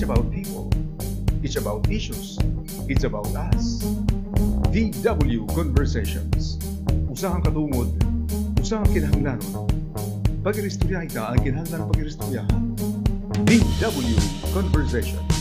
about people. It's about issues. It's about us. VW Conversations. Usahang katungod, usahang kinahanglanon. Pag-iristorya ita ang kinahanglan pag-iristoryahan. VW Conversations.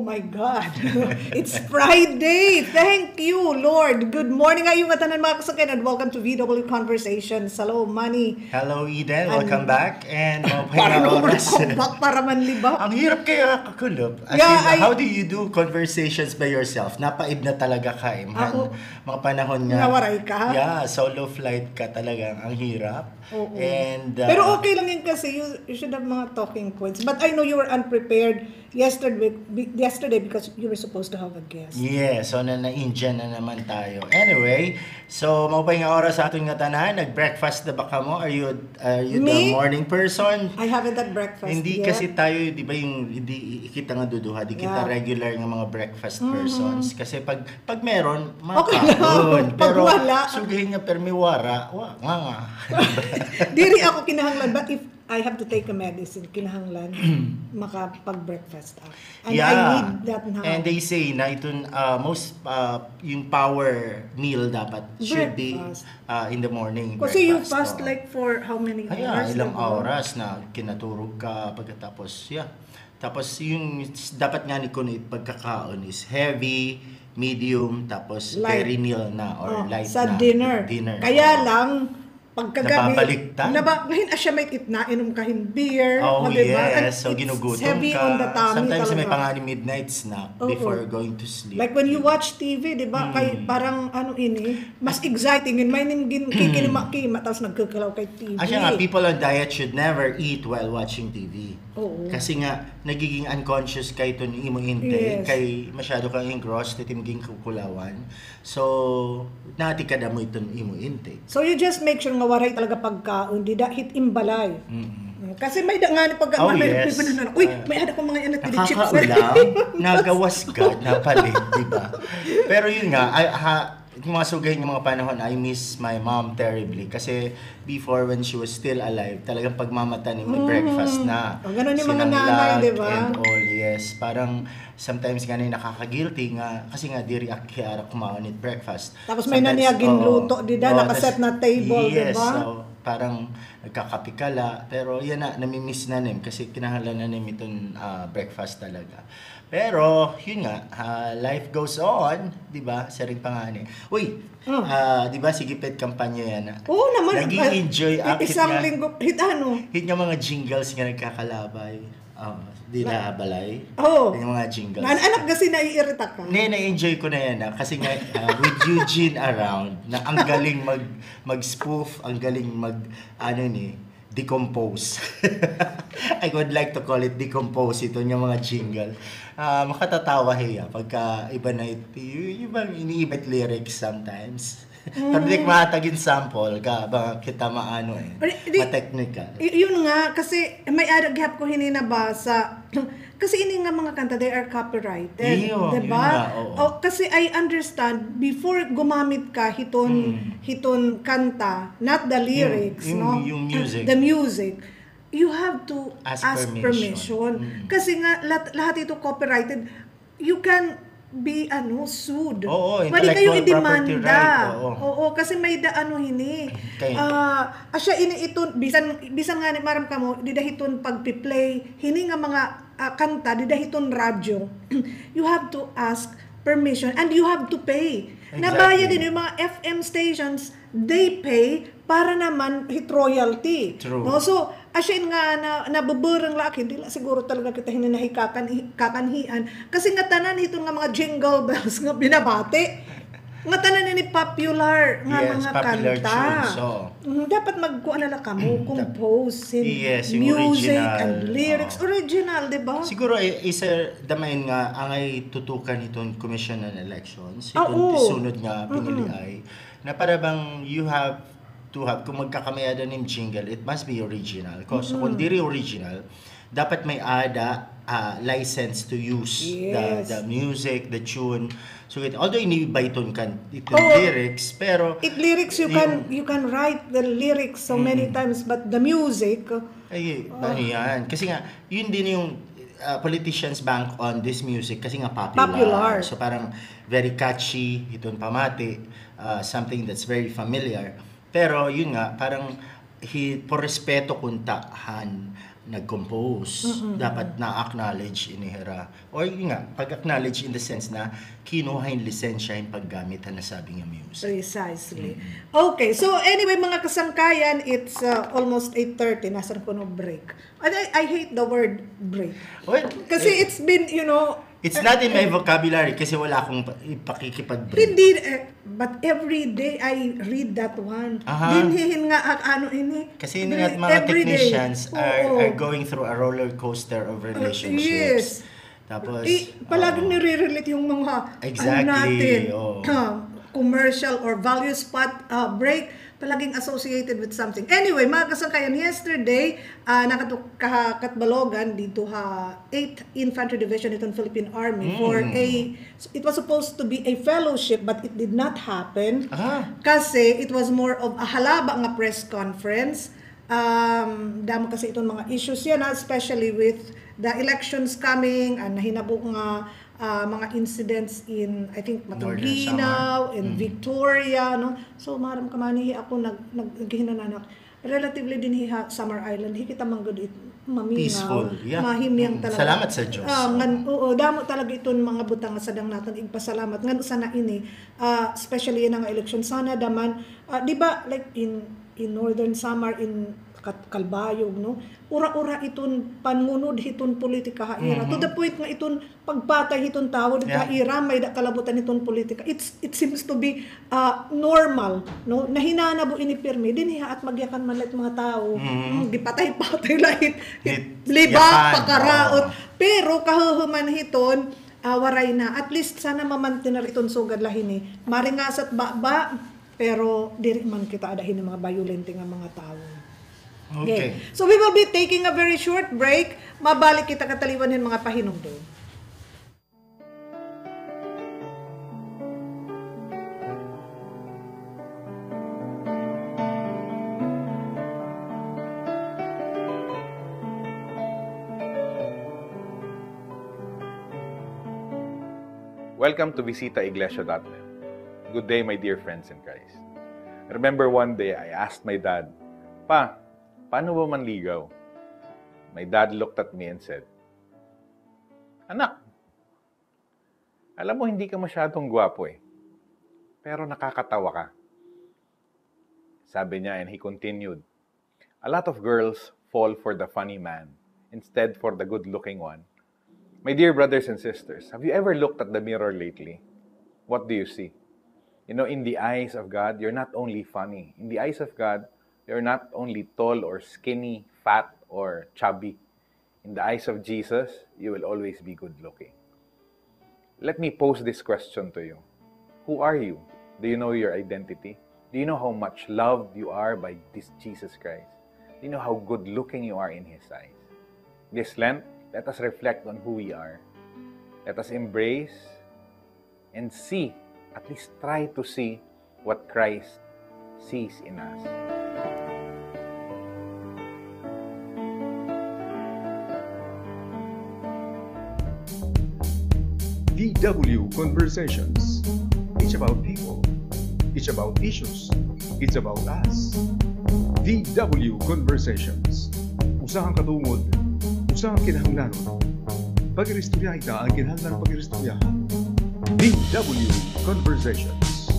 My God, it's Friday. Thank you, Lord. Good morning ngayong atanan mga kasakyan and welcome to VW Conversations. Hello, Mannie. Hello, Eden. Welcome back. And parang come back para manlibak. Ang hirap kaya kakulop. How do you do conversations by yourself? Napaib na talaga ka, man. Mga panahon nga. Nawaray ka? Yeah, solo flight ka talaga. Ang hirap. Oo. And, pero okay lang yun kasi you should have mga talking points. But I know you were unprepared yesterday because you were supposed to have a guest. Yeah, so na-Indian na naman tayo. Anyway, so maupay nga oras sa ating tanan. Nag-breakfast na ba ka mo? Are you the morning person? I haven't had breakfast Hindi yet. kasi tayo, di ba yung hindi kita nga duduha, di kita regular ng mga breakfast persons. Kasi pag meron, makaon. Pero wala, sugihin niya permiwara, nga. Diri ako kinahanglan, but if I have to take a medicine, kinahanglan makapag-breakfast ako. And I need that now. And they say na itong yung power meal dapat should be in the morning. Kasi you fast like for how many hours? Ilang oras na kinaturog ka pagkatapos, Tapos yung dapat nga ni Kunit pagkakaon is heavy, medium, tapos light. Very meal na or light sa na. Dinner. Kaya lang, pagkagabi, nababaliktad. Ngayon siya may itna, inom kahin beer. Diba? Yes. So ginugutom heavy ka. on the tummy. Sometimes talaga. may pangani midnight snack before going to sleep. Like when you watch TV, di ba? Kay parang mas exciting. May kikinima-kima, tapos nagkakalaw kay TV. Asya nga, people on diet should never eat while watching TV. Oo. Kasi nga, nagiging unconscious kay ito ni imo intake. Yes. Kay masyado kang engrossed, titimging kukulawan. So, nati ka na mo ito ni imo intake. So you just make sure nga waray talaga pagkaon, di da hit imbalay. Kasi may da nga ni pag yes. Uy, may ada ko mga yan na chips. Nakakaulam, nagawas ka, napalit, di ba? Pero yun nga, yung mga sugay ng mga panahon, I miss my mom terribly. Kasi before, when she was still alive, talagang pagmamata ni may breakfast na. Ganun yung mga nanay, di ba? And all, yes. Parang sometimes nga nakaka-guilty nga. Kasi nga, diri akiara kumaon at breakfast. Tapos may naniyagin luto, di ba? Nakaset na table, di ba? Yes, so parang nagkakapikala. Pero yan na, namimiss na nim. Kasi kinahanglan na nim itong breakfast talaga. Pero, yun nga, life goes on, di ba? Saring pangani. Uy, di ba, sigipit kampanya yan. Oo naman. Nag-i-enjoy isang linggo, hit yung mga jingles nga nagkakalabay. Di na balay. Yung mga jingles. Anak kasi naiirita ka. Na-enjoy ko na yan. Kasi nga, with Eugene around, na ang galing mag-spoof, ang galing decompose. I would like to call it decompose ito yung mga jingle. Makatatawa hiya pagka iba na ibang iniibit lyrics sometimes. Tablik mahatagin sample ka ba kita maano ma-technical. Yun nga kasi may adaghap ko hininabasa. Kasi ini nga mga kanta, they are copyrighted, diba? Kasi I understand, before gumamit ka hiton kanta, not the lyrics, yung music. The music, you have to ask permission. Kasi nga, lahat ito copyrighted, you can be sued. Pwede kayo i-demanda. Kasi may asya ito bisan nga ni maram kamo di dahiton pagpi-play hini nga mga kanta di dahiton radyo. You have to ask permission and you have to pay. Nabayad din yung mga FM stations, they pay para naman hit royalty. True. No? So, asyan nga nabuburang laki, hindi lang siguro talaga kita hinahikakanhian. Kasi nga tanan ito nga mga jingle bells nga binabati. Nga tanan ni popular nga Yes, mga popular kanta. tunes, oo. Dapat magkuan na ka mo compose Yes, yung music original, and lyrics oo. original, di ba? Siguro isa damain nga ang ay tutukan itong Commission on Elections. Oo. Itong sunod nga pinili ay na para bang you have to have kung magkakamayada ng jingle, it must be original. Because kung diri original, dapat may ada license to use Yes. the music, the tune. So although inibaiton kan itong Oo. lyrics, pero Lyrics you can write the lyrics so many times, but the music ay, ano yan? Kasi nga, yun din yung politicians bank on this music kasi nga popular. So parang very catchy, itong pamati, something that's very familiar. Pero yun nga, parang por respeto kuntahan nag-compose. Dapat na-acknowledge inihera. Or yun nga, pag-acknowledge in the sense na kinuha yung lisensya yung paggamit na nasabing yung music. precisely. Okay, so anyway mga kasangkayan, it's almost 8:30, nasan ko no break. And I hate the word break. Well, Kasi it's been, you know, it's not in my vocabulary kasi wala akong pakikipag-break. hindi, but every day I read that one. Dinhihin nga ano ini. Kasi nga mga technicians are going through a roller coaster of relationships. Yes. Tapos Palaging nire-relate yung mga exactly, natin, oo. commercial or value spot break, palaging associated with something. Anyway, mga kasangkayan, yesterday, nakatbalogan dito 8th Infantry Division itong Philippine Army for it was supposed to be a fellowship but it did not happen kasi it was more of a halaba nga press conference. Damo kasi itong mga issues yan, especially with the elections coming, nahinabo nga mga incidents in, I think, Matuginaw, in Victoria, no? So, maram kamanihi ako naghihinanak. Relatively din hiha Summer Island, hikita manggod mamingaw. Peaceful, yeah. Mahimyang talaga. Salamat sa Diyos. Oo, damo talaga itong mga butang nga sadang natin igpasalamat. Ngan sana ini, especially in ang election, sana daman, di ba, like in Northern Samar, in Kalbayog, no? Ura-ura iton pangunod hiton politika haira. To the point nga iton pagpatay hiton tao di haira may kalabutan hiton politika. It seems to be normal, no? Nahinanabo ini pirmi din hiha at magyakan man lit mga tao. Gipatay-patay lahit. Liba pakaraot. Pero kahuhuman hiton waray na. At least sana mamantener iton sugad lahin ni. Maringasat ba pero diri man kita adahin ng mga violent nga mga tao. Okay. So we will be taking a very short break. Mabalik kita kataliwanin mga pahinungdong. Welcome to visitaiglesia.net. Good day, my dear friends in Christ. I remember one day I asked my dad, "Pa, paano ba manligaw?" My dad looked at me and said, "Anak, alam mo hindi ka masyadong gwapo eh. Pero nakakatawa ka." Sabi niya, and he continued, "A lot of girls fall for the funny man instead for the good-looking one." My dear brothers and sisters, have you ever looked at the mirror lately? What do you see? You know, in the eyes of God, you're not only funny. In the eyes of God, you're not only tall or skinny, fat or chubby. In the eyes of Jesus, you will always be good-looking. Let me pose this question to you. Who are you? Do you know your identity? Do you know how much loved you are by this Jesus Christ? Do you know how good-looking you are in His eyes? This Lent, let us reflect on who we are. Let us embrace and see, at least try to see what Christ sees in us. VW Conversations. It's about people. It's about issues. It's about us. VW Conversations. Usahang katungod. Usahang kinahanglanon. Pag-iristorya ita ang kinahanglan pag-iristoryahan. VW Conversations.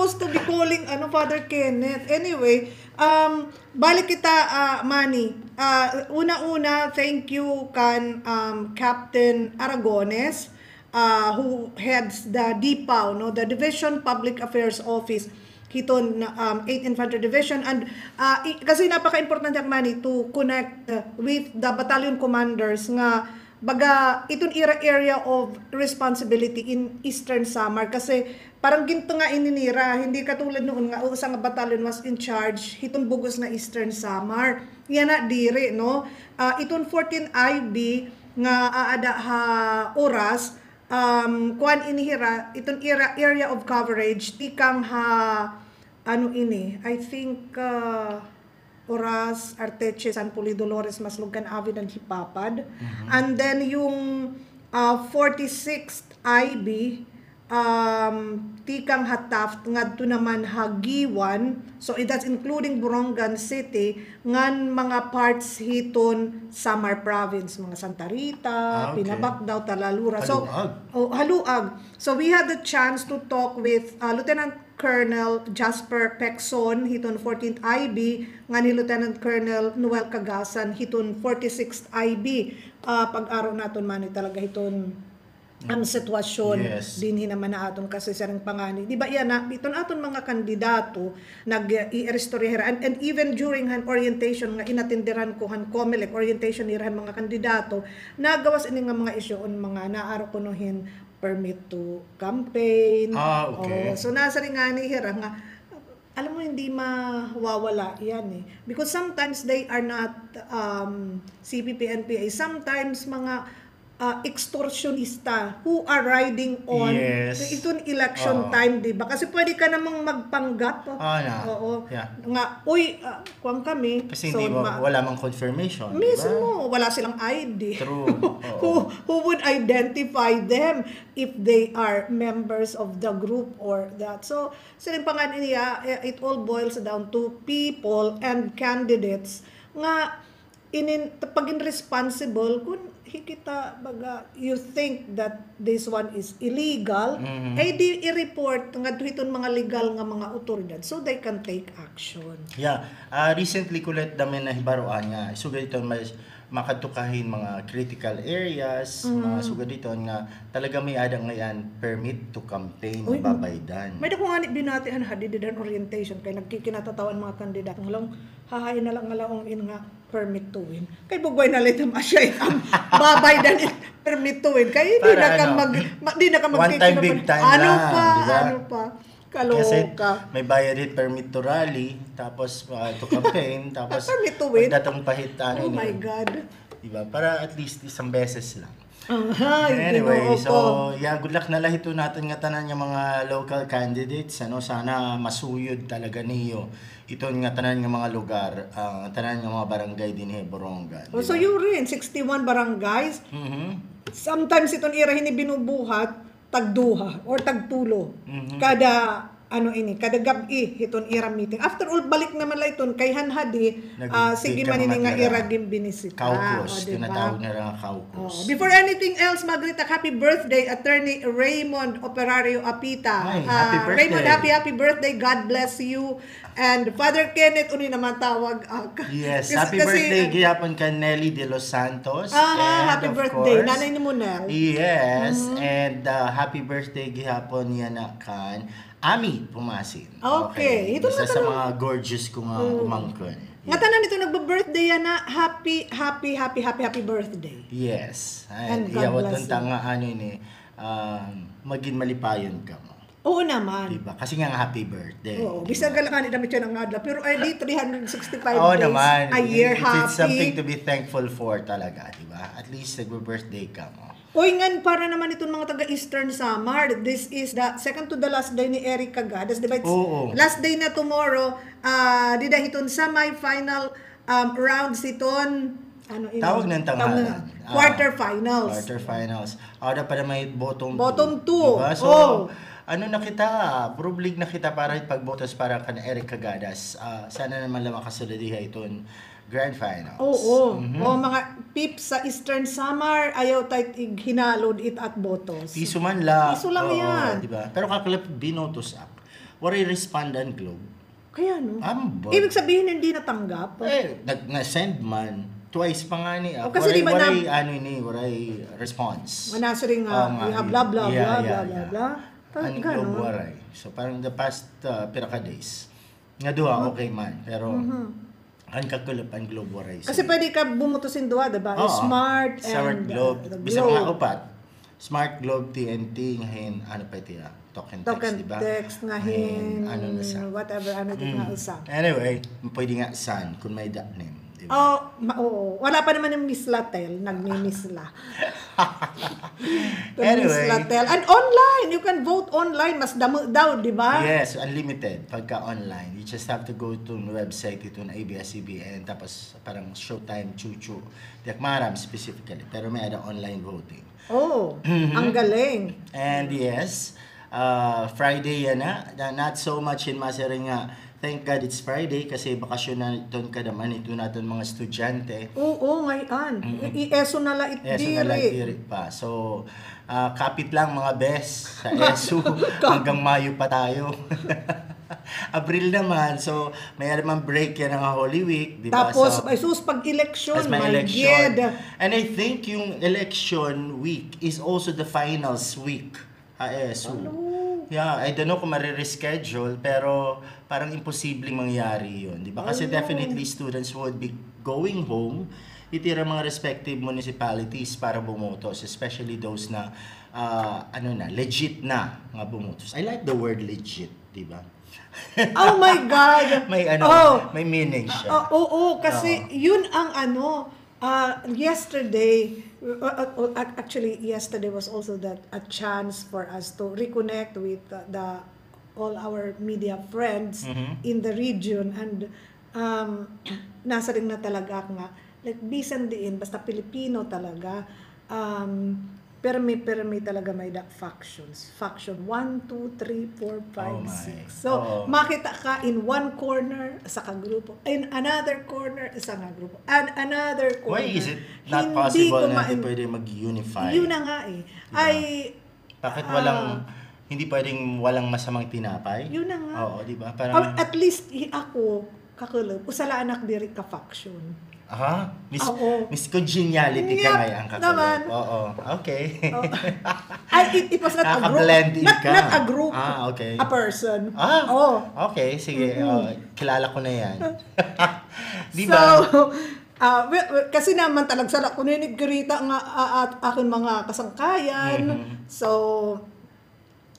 supposed to be calling Father Kenneth. Anyway, balik kita, Manny. Una-una, thank you kan Captain Aragones, who heads the DPAO, no, the Division Public Affairs Office hiton 8th Infantry Division, and kasi napaka-importante ang Manny to connect with the battalion commanders nga baga itong area of responsibility in Eastern Samar, kasi parang ginto nga ininira, hindi katulad noon nga usang battalion was in charge hitong bugos nga Eastern Samar. Yan na dire, no, itong 14 IB nga aada ha oras kuan inihira itong area of coverage tikang ha I think Oras, Arteche, San Puli, Dolores, Maslugkan, Avid, and Hipapad. And then yung 46th IB, tikang Hataft, ngadto naman Hagiwan, so that's including Borongan City, ngan mga parts hiton Samar Province, mga Santa Rita, okay. Pinabakdaw, Talalura. Haluag. So, Haluag. So we had the chance to talk with Lieutenant Colonel Jasper Pexon hiton 14th IB, nga ni Lieutenant Colonel Noel Cagasan hiton 46th IB. Pag-araw naton man talaga hiton ang sitwasyon din hinaman na aton kasi sarang pangani. Di ba yan na iton aton mga kandidato nag-i-restorehera and even during han orientation nga inatindiran ko han COMELEC orientation irahan mga kandidato nagawas ini nga mga isyoon mga naaro kunuhin permit to campaign. Okay. So nasa rin nga ni Hira nga, alam mo hindi mawawala yan eh. Because sometimes they are not CPP, NPA. Sometimes mga extortionista who are riding on itong election time, di ba? Kasi pwede ka namang magpanggap. Oo. Yeah. Nga, uy, kuwang kami. Kasi so, hindi wala mang confirmation. Mismo, wala silang ID. True. who would identify them if they are members of the group or that. So, silang pangan niya, it all boils down to people and candidates nga pagin responsible kung hikita baga you think that this one is illegal, di i-report nga hiton mga legal nga mga otoridad so they can take action. Yeah. Recently kulit dami na hibaruan nga sugad ito makatukahin mga critical areas, mga sugad dito nga talaga may adang ngayon permit to campaign na babaydan. May dako nga ni binatihan hadididan orientation kay nagkikinatatawan mga kandidato lang hahain na lang ngalaong in nga permit to win. Kay bugway na litam asya ang babaydan permit to win. Kay di na ka one time big time lang, diba? Ano pa? Kaloka. Kasi may bayad hit permit to rally, tapos to campaign, tapos permit to win. datang pahit Oh my God. Diba? Para at least isang beses lang. Ginoo Anyway, ko. so good luck na lahito natin nga tanan yung mga local candidates. Sana masuyod talaga niyo iton nga tanan nga mga lugar, tanan nga mga barangay din Borongan. Diba? So you rin 61 barangays. Sometimes iton ira hini binubuhat tagduha or tagtulo. Kada kada gabi hiton ira meeting. After all balik naman la iton kay hanhadi sige man ini nga ira gim binisita. Caucus, tinatawag na nga caucus. Before anything else, Magrita, happy birthday Attorney Raymond Operario Apita. Happy birthday. Raymond, happy birthday. God bless you. And Father Kenneth uni naman tawag. Yes, happy birthday gihapon ka Nelly de los Santos. And happy of birthday course, nanay ni Monel. Yes, and happy birthday gihapon yan kan Ami Pumasin. Okay. Ito isa na sa mga gorgeous kong umangkon. Nga tanan ito nagba-birthday yan na happy birthday. Yes. And God iyawat bless ng maging malipayon ka mo. Oo naman. Diba? Kasi nga happy birthday. Oo. Bisag galakan damit siya ng adla. Pero di 365 Oo days naman. a year happy. It's something to be thankful for talaga. Diba? At least nagba-birthday ka mo. Uy, ngan para naman itong mga taga-Eastern Samar. This is the second to the last day ni Eric Cagadas. Diba? Last day na tomorrow. Dida iton semi-final rounds iton. Tawag ng tamaran. Quarterfinals. Quarterfinals. Ada pa na may bottom 2. Bottom 2. Diba? So, na kita, probably na kita para pagbotos para kan Eric Cagadas. Sana naman lang makasuladiha iton Grand Finals. Oo. Mga pips sa Eastern Samar, ayaw tayo hinalod it at botos. Piso man lang. Piso lang yan. Diba? Pero kakalap binotos up. waray respond ang globe. Kaya no. Ambot. Ibig sabihin hindi natanggap. Na-send man. Twice pa nga ni. Kasi di ba waray response. Manasering nga, you have blah, blah, blah, blah, blah, blah. Ang globe waray. So, parang the past piraka days, nga duha, okay man. Pero, ang kakulap ang globe waray. Kasi pwede ka bumutusin duha, diba? Smart and globe. the Bisa globe. mga upat. Smart globe, TNT, ngayon, ano pa ito ya? Token diba? Text, ngahin, ano na sa? whatever, ano din nga usap. Anyway, pwede nga sun, kung may that name. Diba? Oo. Wala pa naman yung Miss Latel, nagmi-Miss La. Anyway. Miss Latel. And online, you can vote online, mas damo daw, di ba? Yes, unlimited pagka online. You just have to go to the website ito na ABS-CBN, tapos parang Showtime, Chuchu. Diyak maram specifically, pero may ada online voting. Oh, ang galing. And yes, Friday yan na. Not so much in Masaring nga. Thank God it's Friday kasi bakasyon na ito kadaman ito natin mga estudyante. Oo, ngayon. I-ESO na la itdiri. Pa. So, kapit lang mga bes sa ESO hanggang Mayo pa tayo. Abril naman, so may naman break yan ng Holy Week, di ba? Tapos, so, pag-election, may my election. God. And I think yung election week is also the finals week. ESO. Yeah, I don't know kung marireschedule, pero parang imposibleng mangyari yun, di ba? Kasi definitely students would be going home, itira mga respective municipalities para bumotos, especially those na, legit na nga bumotos. I like the word legit, di ba? Oh my God! May meaning siya. Oo, kasi yun ang yesterday, actually yesterday was also a chance for us to reconnect with all our media friends in the region, and nasa rin na talaga nga, like bisan diin, basta Pilipino talaga, permi talaga may factions. Faction 1, 2, 3, 4, 5, 6. So, makita ka in one corner sa kagrupo, in another corner sa kagrupo, and another corner. Why is it not possible na hindi pwede mag-unify? Yun na nga eh. Diba? Bakit hindi pwedeng walang masamang tinapay? Yun na nga. Oo, di ba? Parang, at least ako, kakulog, usala anak diri ka faction. Miss Congeniality ka ngayon, naman. Oo, okay. It was not a group. Not a group. Okay. A person. Okay, sige. Kilala ko na yan. Di ba? So, kasi naman talagang sala ko ninigrita nga at aking mga kasangkayan. So,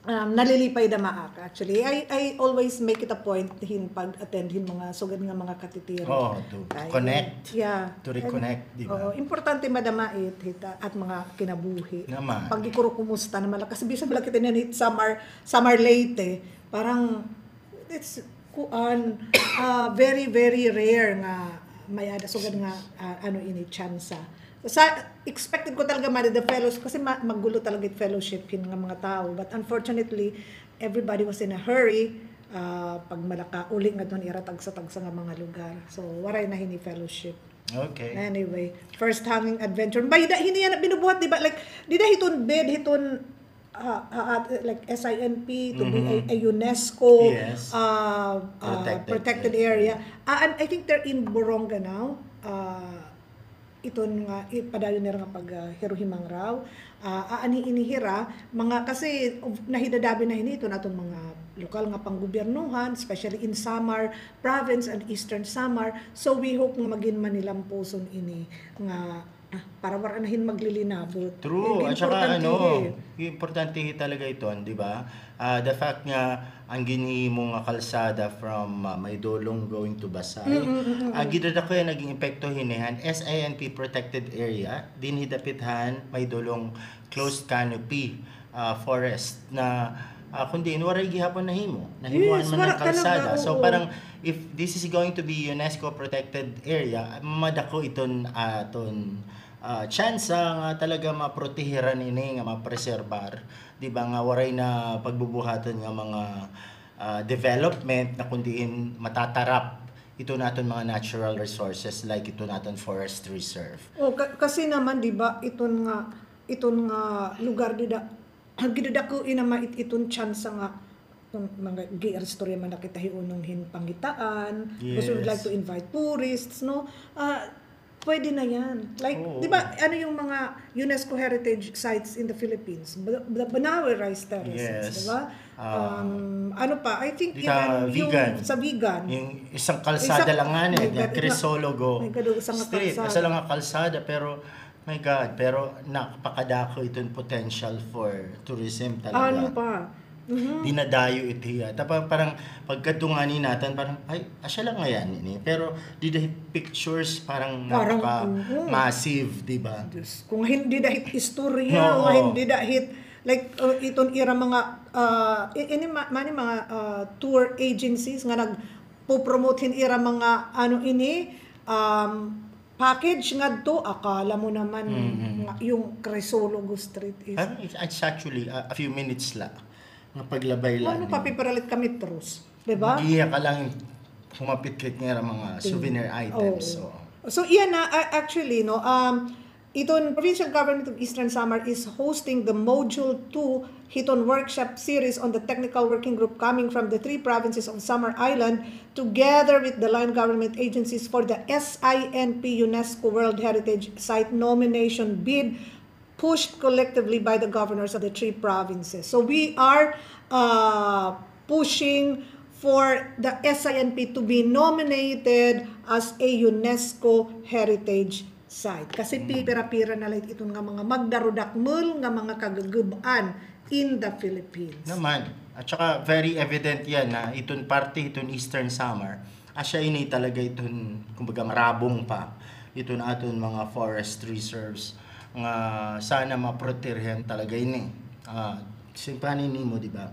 nalilipay na maaka. Actually, I always make it a point pag-attend mga sugad nga mga katitiro. To connect. Yeah. To reconnect, di ba? Importante madamait at mga kinabuhi. Naman. Pag ikuro kumusta naman. Kasi bisa bala kita nanit summer late parang it's very, very rare nga may ada sugad nga ini chansa. Expected ko talaga the fellows kasi maggulo talaga yung fellowship ng mga tao, but unfortunately everybody was in a hurry pag malaka uli nga doon iratag sa nga mga lugar, so waray na hini fellowship. Okay. Anyway, first hanging adventure by hindi yan binubuhat, di ba, like di da hiton bed hiton like SINP to be a UNESCO protected area, and I think they're in Boronga now. Iton nga padayon nila nga pag hiruhimang raw ani inihira mga kasi nahidadabi na hinito naton mga lokal nga panggobyernuhan, especially in Samar province and Eastern Samar, so we hope nga magin Manilamposon ini nga para waranahin maglilinabot. True. At saka importante talaga ito, di ba? The fact nga ang ginihimo nga kalsada from Maydolong going to Basay, gidada ko yan naging epekto hinihan SINP protected area, din hidapithan Maydolong closed canopy forest na kundi waray gihapon nahimuan man ng kalsada. So parang if this is going to be UNESCO protected area, madako iton chance nga talaga maprotehiran ini nga mapreserbar, di ba, nga waray na pagbubuhatan nga mga development na kundiin matatarap ito naton mga natural resources like ito naton forest reserve. Kasi naman di ba iton nga lugar dida gidada ko ina iton chance nga kung mga gi-restore man nakita hiunong pangitaan, Yes. because we would like to invite tourists, no? Pwede na yan. Like, Oo. di ba, ano yung mga UNESCO heritage sites in the Philippines? The Banawe Rice Terraces, Yes. di ba? Ano pa? I think Di ka yung vegan. sa vegan. Yung isang kalsada lang nga my niya, God, Crisologo my God, isang Street. kalsada. Isa lang nga kalsada, pero my God, pero napakadako itong potential for tourism talaga. Ano pa? Dinadayo ito ya. Tapos parang pagkadungani natin, parang, ay, asya lang nga yan. Pero dahil pictures, parang massive, di ba? Diyos, kung hindi dahil istorya, Oo. kung hindi dahil like iton ira mga mga tour agencies nga nagpo-promote ira mga ano ini package nga to, akala mo naman nga yung Crisologo Street is It's actually a few minutes lang. Nga paglabay lang. ano papiperalit kami terus, di ba? Magiya ka lang humapit-kit nga mga souvenir items. Oo. So. So iyan na actually no iton provincial government of Eastern Samar is hosting the module 2 hiton workshop series on the technical working group coming from the 3 provinces of Samar Island together with the line government agencies for the SINP UNESCO World Heritage Site nomination bid pushed collectively by the governors of the 3 provinces. So we are pushing for the SINP to be nominated as a UNESCO Heritage Site. Kasi pipira-pira na lang itong nga mga magdarudakmul nga mga kagagubaan in the Philippines. Naman. At saka very evident yan na itong parte, itong Eastern Samar, asya ini talaga itong, kumbaga marabong pa, itong aton mga forest reserves nga sana maprotehan talaga ini. Simpanin mo, di ba?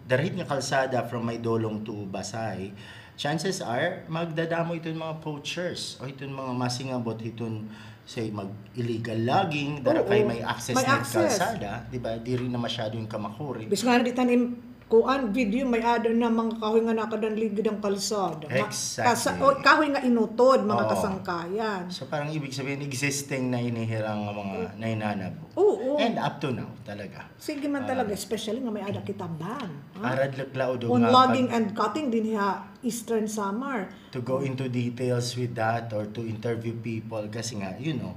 Darit nga kalsada from Maydolong to Basay, chances are magdadamo itong mga poachers o itong mga masingabot itong say mag-illegal logging, dara kay may access na kalsada, di ba? Di rin na masyado yung kamakuri. Bis nga na ditanim kuan video may ada na mga kahoy nga nakadan ligid ang kalsada. Exactly. Kahoy nga inutod mga Oo. kasangkayan. So parang ibig sabihin existing na inihirang mga nainanab. Oo. And up to now talaga. Sige man talaga, especially nga may ada kita ban. Arad laklao do On nga logging and cutting din ha Eastern Samar. to go into details with that or to interview people kasi nga, you know,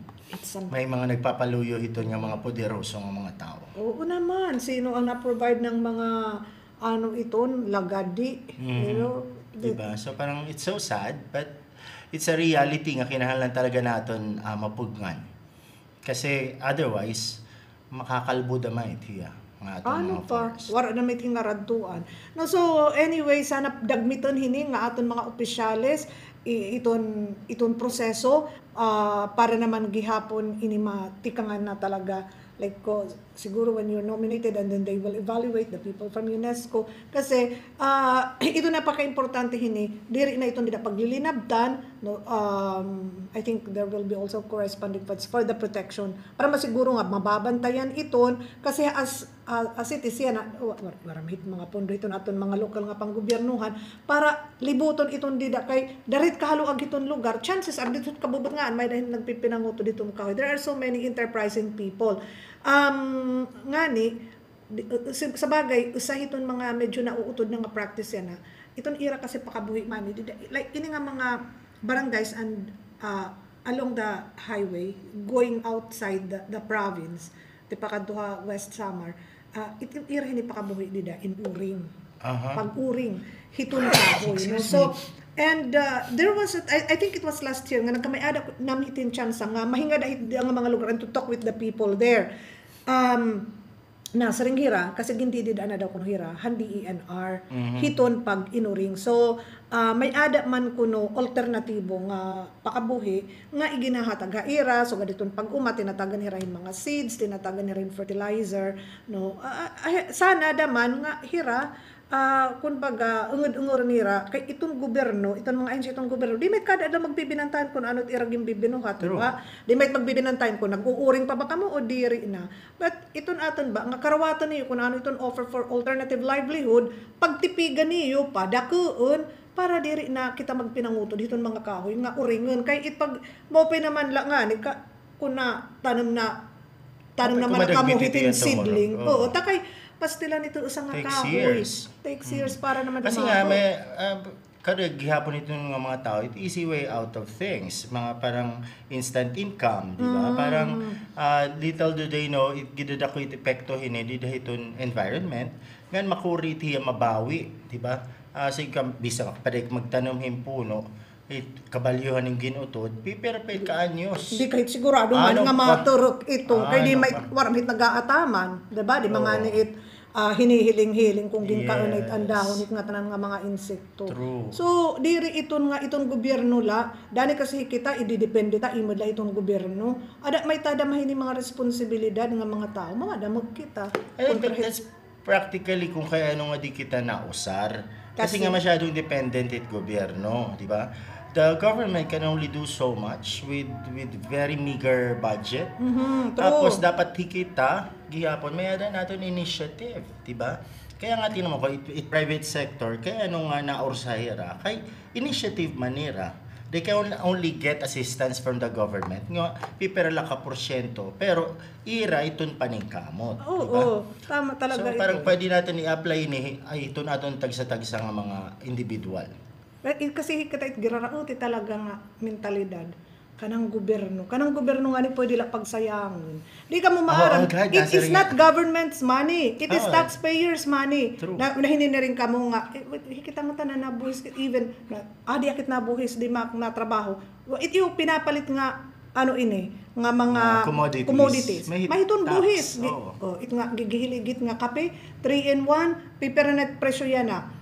may mga nagpapaluyo ito nga mga poderoso nga mga tao. Oo naman, sino ang na-provide ng mga ano iton, lagadi, you know? Diba? So parang it's so sad but it's a reality nga kinahanglan talaga naton mapugnan. Kasi otherwise makakalbo damay tiya nga aton Ano mga pa? forest. Wala na may tingaradtuan. No, so anyway, sana dagmiton hini nga aton mga opisyales iton proseso para naman gihapon ini matikangan na talaga like ko siguro when you're nominated and then they will evaluate the people from UNESCO kasi ito napaka-importante hini diri na itong dida paglilinabdan no, I think there will be also corresponding funds for the protection para masiguro nga mababantayan iton kasi as citizen maraming mga pondo iton aton mga lokal nga panggobyernuhan para libuton iton dida kay darit kahaluag iton lugar chances are dito kabubot nga may dahil nagpipinanguto dito kahoy there are so many enterprising people ngani sa bagay usahiton mga medyo nauutod na nga practice yan na iton ira kasi pakabuhi man like ini nga mga barangays and along the highway going outside the province ti pakaduha West Samar iton ira hini pakabuhi dida in uring pag-uring hiton kahoy no so and there was I think it was last year nga nagkamay-ada namitin chance nga mahinga dahil ang mga lugar and to talk with the people there na sa ringhira kasi hindi na daw kuno hira handi ENR hiton pag inuring so may ada man kuno alternatibo nga pakabuhi nga iginahatag ha ira so gaditon pag tinatagan hirahin mga seeds tinatagan hirahin fertilizer no sana daman nga hira kun baga ungod-ungor nira kay itong gobyerno itong mga agency itong gobyerno di may kada da magbibinantahan kun ano iragim bibinuhat ba di may magbibinantahan kun nag-uuring pa ba kamo o diri na but iton aton ba nga karawatan niyo kun ano iton offer for alternative livelihood pagtipigan niyo padakuon para diri na kita magpinanguto diton mga kahoy nga uringon kay itpag mo pa naman la nga ni kun na tanom naman kamo hitin seedling oo takay pastilan ito usang nga Takes kahoy. years. Takes years para naman Kasi dumago. nga, may, kada gihapon ito ng mga tao, it easy way out of things. Mga parang instant income, di ba? Parang little do they know, it gidadako it epekto hinedi dahil itong environment, ngayon makuri iti mabawi, di ba? Sige ka, bisa padik magtanom himpuno, kabalyuhan ng ginutod, piperpel ka anyos. Hindi kahit sigurado man nga maturok ito. Kaya di may waramit nag-aataman. Diba? Di mga niit hinihiling-hiling kung ginkaunay ang dahon it nga tanan nga mga insekto. True. So, diri iton nga itong gobyerno la, dani kasi kita ididepende ta imod la itong gobyerno. Ada may tada mahini mga responsibilidad nga mga tao, mga damog kita. But that's practically kung kaya ano nga di kita nausar. Kasi nga masyadong dependent it gobyerno, di ba? The government can only do so much with very meager budget. Tapos dapat hikita, gihapon, may ada natin initiative, di ba? Kaya nga tinamo ko, private sector, kaya ano nga naursahira, kay initiative manira. They can only get assistance from the government. Nga, pipera ka porsyento, pero ira iton paningkamot. Oo, tama talaga so, ito. parang pwede natin i-apply ni ay ito natin tagsa-tagsa ng mga individual. Kasi kita giraraot talaga nga mentalidad kanang gobyerno nga ni pwede la pagsayangon. Di ka mo maaram. It is not government's money. It is taxpayers' money. Na hininiring ka mo nga kita mo tanan na buhis even di akit na buhis di mak na trabaho. Ito pinapalit nga ano ini nga mga commodities. Mahiton buhis. It nga gigihiligit nga kape 3-in-1 pipernet presyo yan na.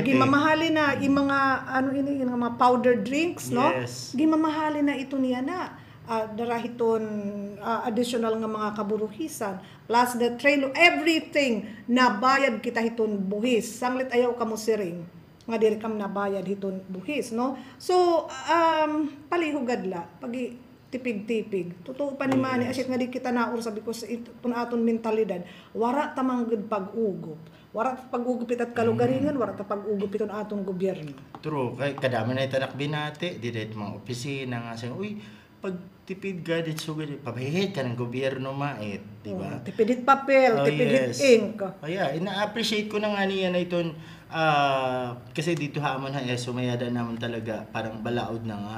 Gimamahali na yung mga ano ini yung mga powder drinks, no? Gimamahali na ito niya na darahiton additional nga mga kaburuhisan plus the trail everything na bayad kita hiton buhis sanglit ayaw kamo siring nga diri kam nabayad hiton buhis, no? So palihugad la pagi tipig-tipig. Totoo pa ni Mannie, asit nga di kita naur sabi ko sa aton mentalidad, wara tamang gud pag-ugop. Wara pag-ugupit at kalugaringan, wara ta pag-ugupit ang atong gobyerno. True, kay kadami na itanak binati, dito mga opisina nga sa uy, pag tipid ka dit sugod pabahit ka ng gobyerno mait, di ba? Tipidit papel, tipidit ink. Kaya ina-appreciate ko na nga niya na iton kasi dito hamon ha sumayada naman talaga parang balaod na nga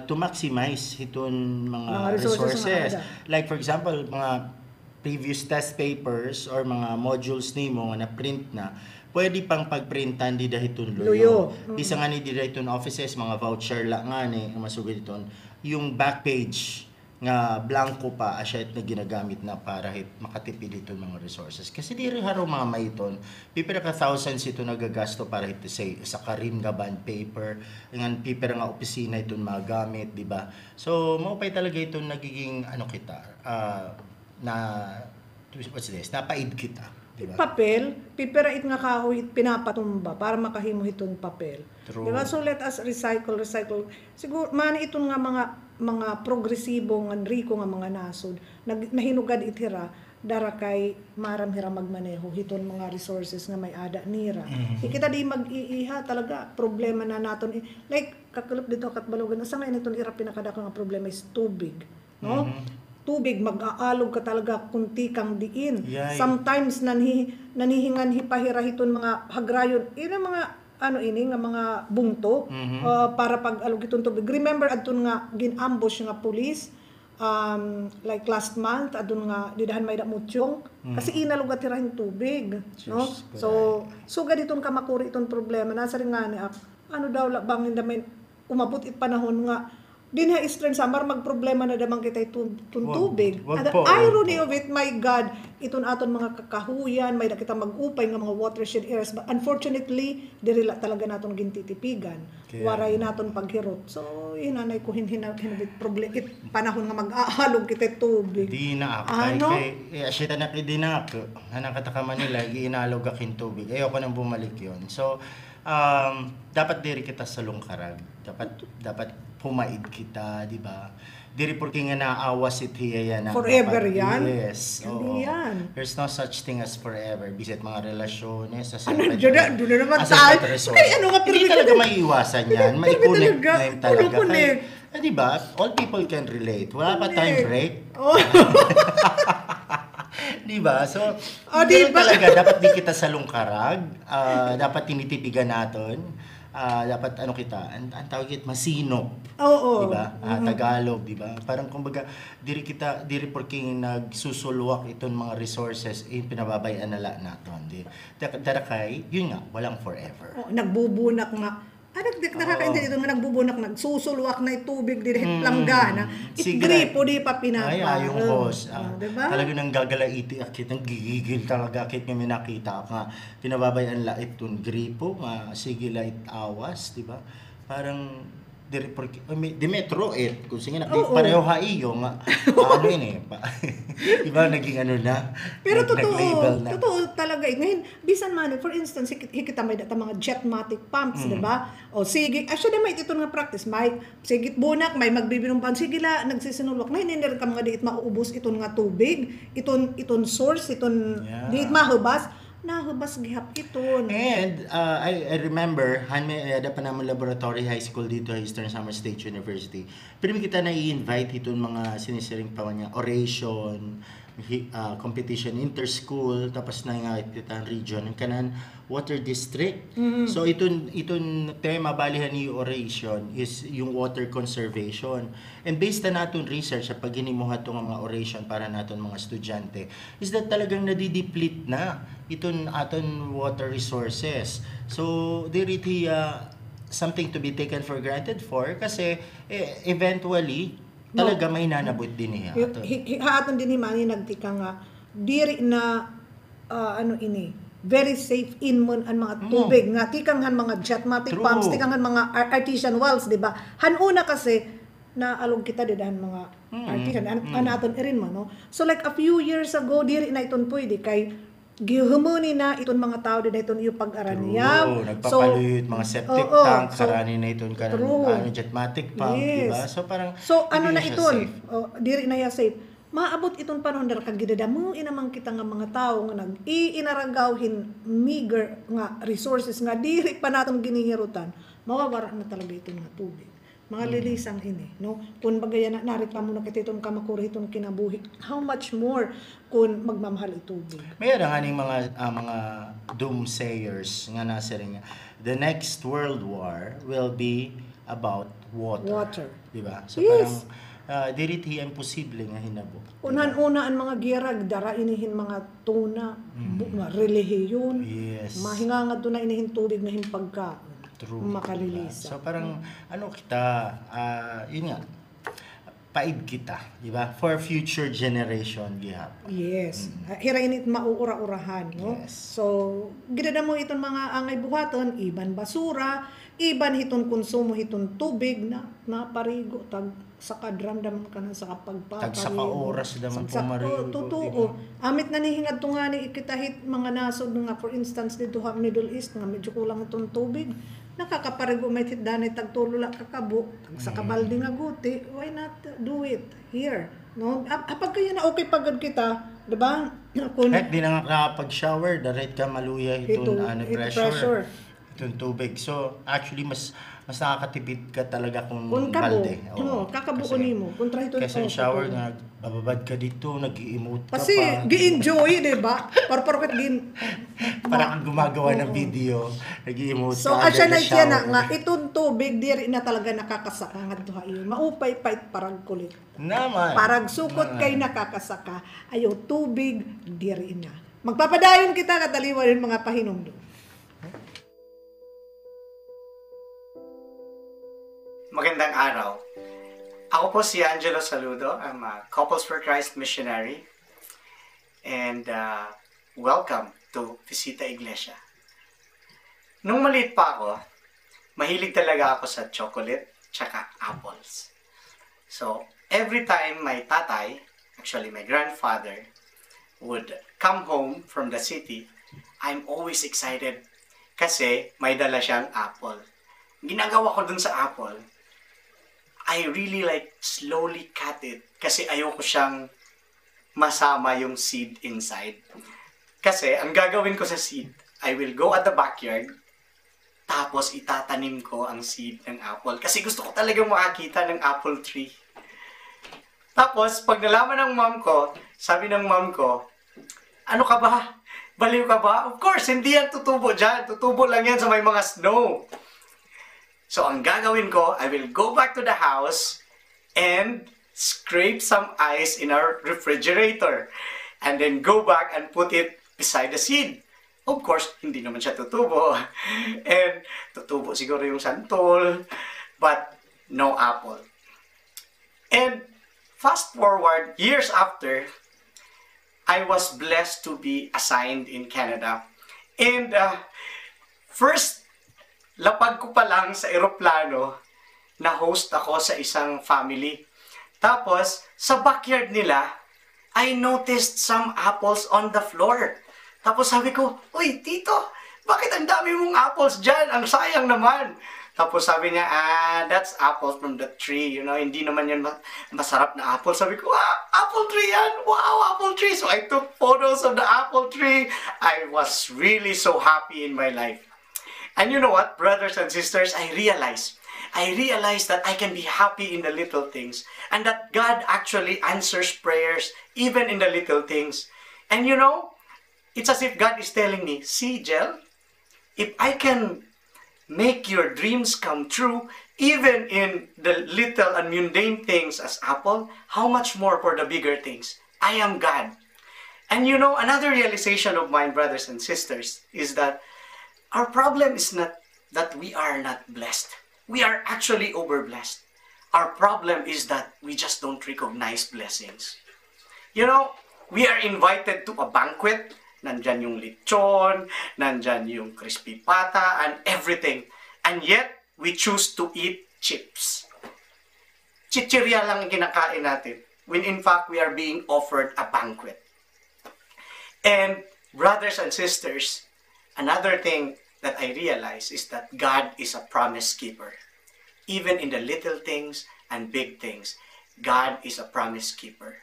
to maximize iton mga resources. Like for example, mga previous test papers or mga modules nimo nga na-print na, pwede pang pagprintan di dahiton luyo. Bisa nga ni di dahiton offices, mga voucher la nga ni, masugod iton, yung back page nga blanco pa asya na ginagamit na para makatipid iton mga resources. Kasi di rin haro mga maiton, pipira ka thousands ito nagagasto para ito say, sa karim nga bond paper, ngan pipira nga opisina iton magamit, di ba? So, maupay talaga ito nagiging ano kita, what's this? Napaid kita, di ba? Papel, piperait nga kahoy pinapatumba para makahimo hiton papel. Di ba? So let us recycle. Siguro man iton nga mga progresibo nga riko nga mga nasod nahinugad itira dara kay maram hira magmaneho hiton mga resources nga may ada nira. Kita di mag-iiha talaga problema na naton like kakulop dito kat balogan sa nga niton ira pinakadako nga problema is tubig, no? Tubig, mag-aalog ka talaga kunti kang diin. Sometimes nanihingan hipahirahiton mga hagrayon. Ina mga ano ini nga mga bungto para pag-alog itong tubig. Remember adton nga ginambush nga police like last month adton nga didahan may damutsyong kasi inalog at tirahin tubig, no? So sugad itong kamakuri itong problema nasa rin nga ni ano daw bangin da may umabot it panahon nga din ha Eastern Summer magproblema na damang kita itong tubig. The irony of it, my God, iton aton mga kakahuyan, may nakita mag-upay ng mga watershed areas. But unfortunately, dirila talaga naton gintitipigan. Waray naton paghirot. So, hinanay ko hinabit problem. Panahon nga mag-aalog kita tubig. Di na ako. Ano? Asita na di na ako. Hanakataka Manila, iinalog aking tubig. Ayoko nang bumalik yon. So, dapat diri kita sa lungkarag. Dapat pumaid kita, di ba? Diri porque nga naawas hiya yan. Forever yan? Yes. Hindi yan. There's no such thing as forever. Bisit mga relasyones. Ano, doon na naman tayo. Kaya ano nga, hindi talaga maiiwasan yan. Mai-connect na yun talaga. Kaya, di ba? All people can relate. Wala pa time break. Di ba? So, di ganun ba? talaga, dapat di kita salungkarag, dapat tinitipigan natin, dapat ano kita, ang tawag it, masinop. Oo. Di ba? Tagalog, di ba? Parang kumbaga, diri porking nagsusulwak itong mga resources, pinababayaan na lang natin. Darakay, yun nga, walang forever. Nagbubunak nga. Nakakaintindi ito nga nagbubunak, nagsusulwak na tubig di dahil planggana. Gripo di pa pinapa. Ay, yung host. Diba? Talaga nang gagalaiti akit, nang gigigil talaga akit nga may nakita nga. Pinababayan lait itong gripo, sige lait awas, di ba? Parang di metro kung sige na pareho haiyo nga ano yun diba naging ano na pero nag-label na. totoo talaga ngayon bisan man for instance hikita may data mga jetmatic pumps diba o sige actually may ito nga practice may sigit bunak may magbibinong pan sige la nagsisinulwak na hindi ka mga diit mauubos iton nga tubig iton source diit mahubas nahubas gihap iton. And I remember ada pa naman laboratory high school dito sa Eastern Samar State University. Pero kita na i-invite itong mga sinisiring pa niya oration, competition inter-school, tapos na nga itang region ng kanan water district. So iton tema balihan ni oration is yung water conservation. And based na naton research sa paginimuha tong mga oration para naton mga estudyante is that talagang nadideplete na iton aton water resources. So there it something to be taken for granted for kasi eventually talaga may nanabot din niya. Haton din ni Mannie nagtika nga diri na very safe in mon ang mga tubig nga tikanghan mga jetmatic pumps tikanghan mga artesian wells di ba hanuna kasi na alog kita didahan mga artesian anaton irin mo no so like a few years ago diri na iton pwede kay gihumuni na iton mga tao din iton yung pag-aranyaw nagpapaluit mga septic tank karani na iton kanang jetmatic pump di ba so parang ano na iton diri na ya safe maabot iton panahon dar kag gidadamo inamang kita nga mga tawo nga nag-iinaragawhin meager nga resources nga diri pa naton ginihirutan mawawara na talaga iton nga tubig mga lilisang ini no kun bagaya na narit pa mo na kititon ka makuri iton kinabuhi how much more kun magmamahal itubig mayroon nga ning mga doomsayers nga nasa ring the next world war will be about water. Di ba so parang dili tiya imposible nga hinabo. Unan-una ang mga girag dara inihin mga tuna, nga relihiyon. Yes. Mahingangad do na inihin tubig na himpagka. True. Makalilisa. So parang kita yun nga paid kita, di ba? For future generation gihap. Yes. Hirainit mauura-urahan, no? Yes. So, gidadamo iton mga angay buhaton, iban basura, iban hiton konsumo hiton tubig na naparigo tag sa kadramdam ka na sa kapagpaparigo. Tag sa oras daman pumarigo. Totoo. Amit na nihingad to nga ni ikitahit mga nasod nga for instance dito sa Middle East nga medyo kulang itong tubig. Nakakaparigo may titdanay tagtulula kakabo sa kabaldi nga guti why not do it here no apag kaya na okay pagod kita di ba kun di na nakapag-shower direct ka maluya itong pressure itong tubig so actually mas nakakatipid ka talaga kung balde kakabuo nimo kontra ito kasi shower nga bababad ka dito nag-i-emote ka kasi pa gi-enjoy di ba parang parang gumagawa ng video nag-i-emote so asya na siya nga itong tubig diri na talaga nakakasaka nga duha iyon maupay pait parang kulit naman parang sukot kay nakakasaka ayo tubig diri na magpapadayon kita kataliwan mga pahinumdum. Magandang araw. Ako po si Angelo Saludo. I'm a Couples for Christ missionary. And welcome to Visita Iglesia. Nung maliit pa ako, mahilig talaga ako sa chocolate tsaka apples. So, every time my tatay, actually my grandfather, would come home from the city, I'm always excited kasi may dala siyang apple. Ginagawa ko dun sa apple, I really slowly cut it kasi ayoko siyang masama yung seed inside. Kasi ang gagawin ko sa seed, I will go at the backyard tapos itatanim ko ang seed ng apple. Kasi gusto ko talagang makakita ng apple tree. Tapos pag nalaman ng mom ko, sabi ng mom ko, Ano ka ba? Baliw ka ba? Of course, hindi yan tutubo dyan. Tutubo lang yan sa may mga snow. So, ang gagawin ko, I will go back to the house and scrape some ice in our refrigerator. And then go back and put it beside the seed. Of course, hindi naman siya tutubo. And tutubo siguro yung santol, but no apple. And fast forward, years after, I was blessed to be assigned in Canada. And first, lapag ko pa lang sa eroplano, na-host ako sa isang family. Tapos, sa backyard nila, I noticed some apples on the floor. Tapos sabi ko, "Uy, tito, bakit ang dami mong apples dyan? Ang sayang naman." Tapos sabi niya, "That's apples from the tree. You know, hindi naman yan masarap na apple." Sabi ko, "Apple tree yan? Wow, apple tree." So I took photos of the apple tree. I was really so happy in my life. And you know what, brothers and sisters, I realized that I can be happy in the little things. And that God actually answers prayers even in the little things. And you know, it's as if God is telling me, "See, Jel, if I can make your dreams come true, even in the little and mundane things as apple, how much more for the bigger things? I am God." And you know, another realization of mine, brothers and sisters, is that our problem is not that we are not blessed. We are actually overblessed. Our problem is that we just don't recognize blessings. You know, we are invited to a banquet. Nandyan yung lechon, nandyan yung crispy pata, and everything. And yet, we choose to eat chips. Chichirya lang ang kinakain natin. When in fact, we are being offered a banquet. And brothers and sisters, another thing that I realize is that God is a promise keeper. Even in the little things and big things, God is a promise keeper.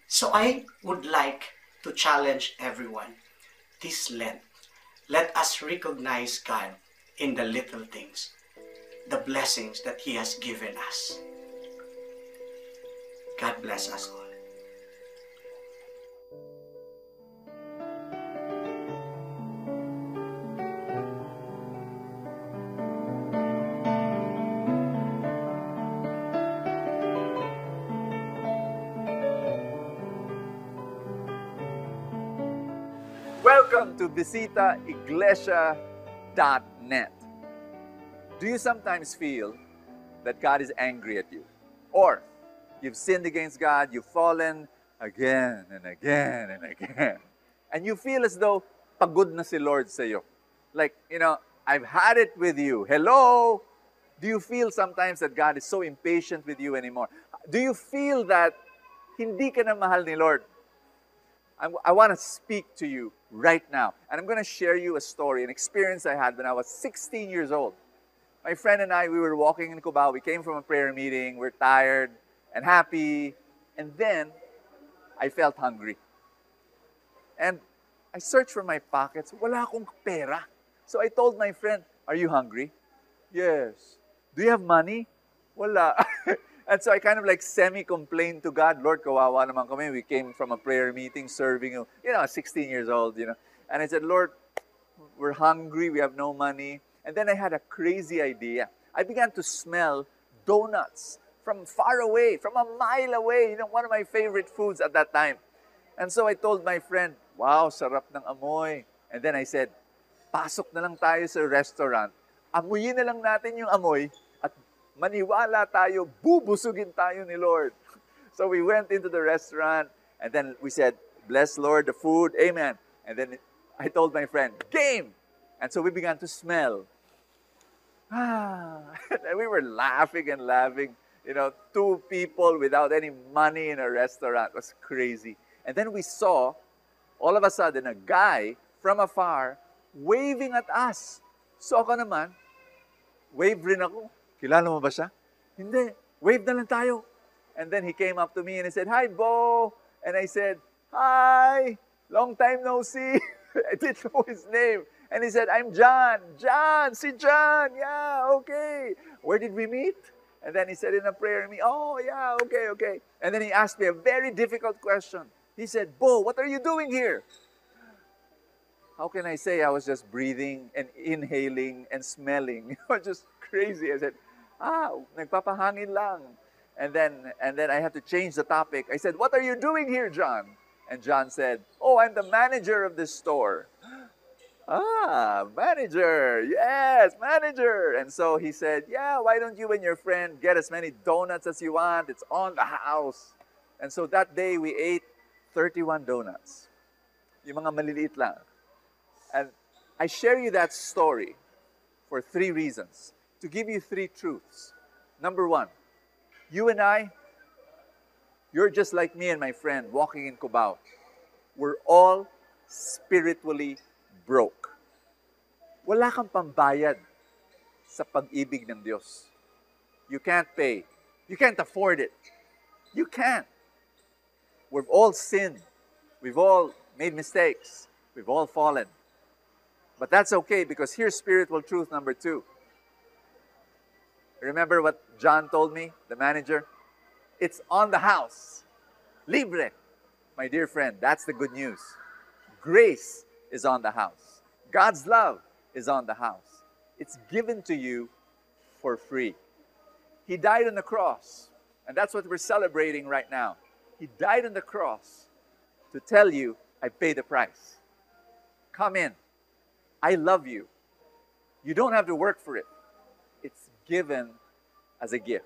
So I would like to challenge everyone this Lent. Let us recognize God in the little things, the blessings that He has given us. God bless us all. Welcome to visitaiglesia.net. Do you sometimes feel that God is angry at you? Or you've sinned against God, you've fallen again and again and again. And you feel as though pagod na si Lord sa'yo. Like, you know, I've had it with you. Hello? Do you feel sometimes that God is so impatient with you anymore? Do you feel that hindi ka na mahal ni Lord? I want to speak to you right now. And I'm going to share you a story, an experience I had when I was 16 years old. My friend and I, we were walking in Cubao. We came from a prayer meeting. We're tired and happy. And then, I felt hungry. And I searched for my pockets. Wala akong pera. So I told my friend, "Are you hungry?" "Yes." "Do you have money?" "Wala." And so I kind of like semi-complained to God, "Lord, kawawa naman kami. We came from a prayer meeting serving, 16 years old, And I said, "Lord, we're hungry. We have no money." And then I had a crazy idea. I began to smell donuts from far away, from a mile away, one of my favorite foods at that time. And so I told my friend, "Wow, sarap ng amoy." And then I said, "Pasok na lang tayo sa restaurant. Amuyin na lang natin yung amoy at maniwala tayo, bubusugin tayo ni Lord." So we went into the restaurant and then we said, "Bless Lord the food, amen." And then I told my friend, "Game!" And so we began to smell. And we were laughing and laughing. Two people without any money in a restaurant. It was crazy. And then we saw, all of a sudden, a guy from afar waving at us. So ako naman, wave rin ako. "Kilala mo ba siya?" "Hindi. Wave na lang tayo." And then he came up to me and he said, "Hi, Bo." And I said, "Hi. Long time no see." I didn't know his name. And he said, "I'm John." "John, si John. Yeah, okay. Where did we meet?" And then he said in a prayer, "Oh, yeah, okay. And then he asked me a very difficult question. He said, "Bo, what are you doing here?" how can I say I was just breathing and inhaling and smelling? Just crazy. I said, nagpapahangin lang. And then I had to change the topic. I said, what are you doing here, John? And John said, oh, I'm the manager of this store. Ah, manager. Yes, manager. And so he said, yeah, why don't you and your friend get as many donuts as you want? It's on the house. And so that day we ate 31 donuts. Yung mga maliliit lang. And I share you that story for 3 reasons. To give you 3 truths. Number 1, you and I, you're just like me and my friend walking in Cubao. We're all spiritually broke. Wala kang pambayad sa pag-ibig ng Diyos. You can't pay. You can't afford it. You can't. We've all sinned. We've all made mistakes. We've all fallen. But that's okay, because here's spiritual truth number 2. Remember what John told me, the manager? It's on the house. Libre. My dear friend, that's the good news. Grace is on the house. God's love is on the house. It's given to you for free. He died on the cross, and that's what we're celebrating right now. He died on the cross to tell you, I paid the price. Come in. I love you. You don't have to work for it. It's given as a gift.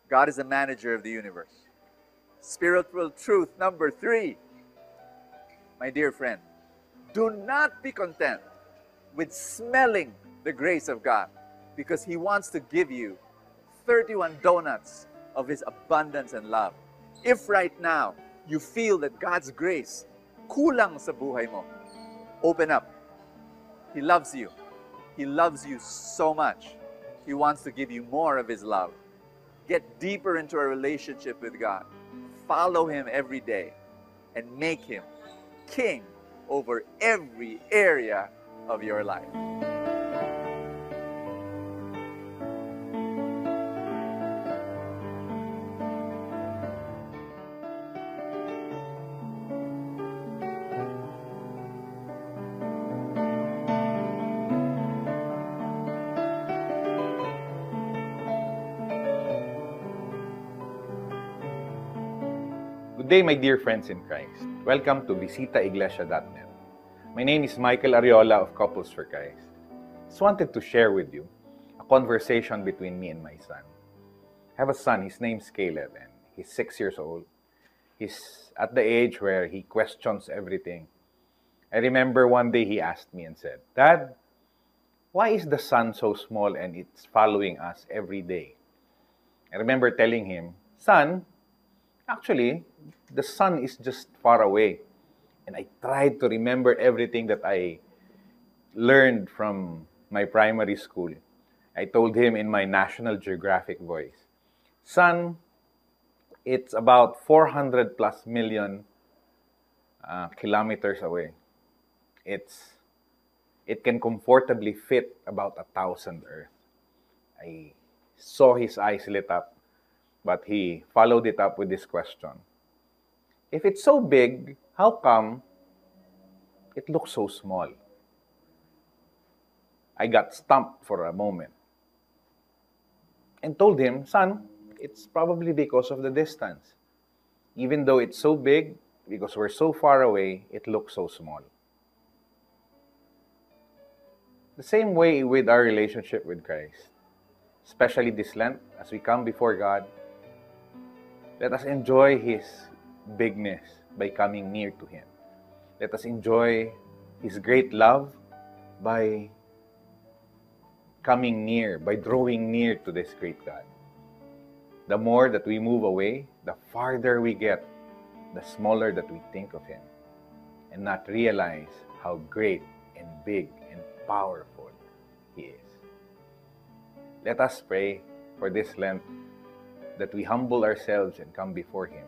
God is the manager of the universe. Spiritual truth number 3. My dear friend, do not be content with smelling the grace of God, because He wants to give you 31 donuts of His abundance and love. If right now you feel that God's grace kulang sa buhay mo, open up. He loves you. He loves you so much. He wants to give you more of His love. Get deeper into a relationship with God. Follow Him every day and make Him King over every area of your life. Good day, my dear friends in Christ. Welcome to visitaiglesia.net. My name is Michael Ariola of Couples for Christ. Just wanted to share with you a conversation between me and my son. I have a son, his name's Caleb, and he's 6 years old. He's at the age where he questions everything. I remember one day he asked me and said, Dad, why is the sun so small and it's following us every day? I remember telling him, Son, actually, the sun is just far away. And I tried to remember everything that I learned from my primary school. I told him in my National Geographic voice, Son, it's about 400 plus million kilometers away. It can comfortably fit about 1,000 Earth. I saw his eyes lit up, but he followed it up with this question. If it's so big, how come it looks so small? I got stumped for a moment and told him, Son, it's probably because of the distance. Even though it's so big, because we're so far away, it looks so small. The same way with our relationship with Christ, especially this Lent, as we come before God, let us enjoy His bigness by coming near to Him. Let us enjoy His great love by coming near, by drawing near to this great God. The more that we move away, the farther we get, the smaller that we think of Him, and not realize how great and big and powerful He is. Let us pray for this Lent that we humble ourselves and come before Him.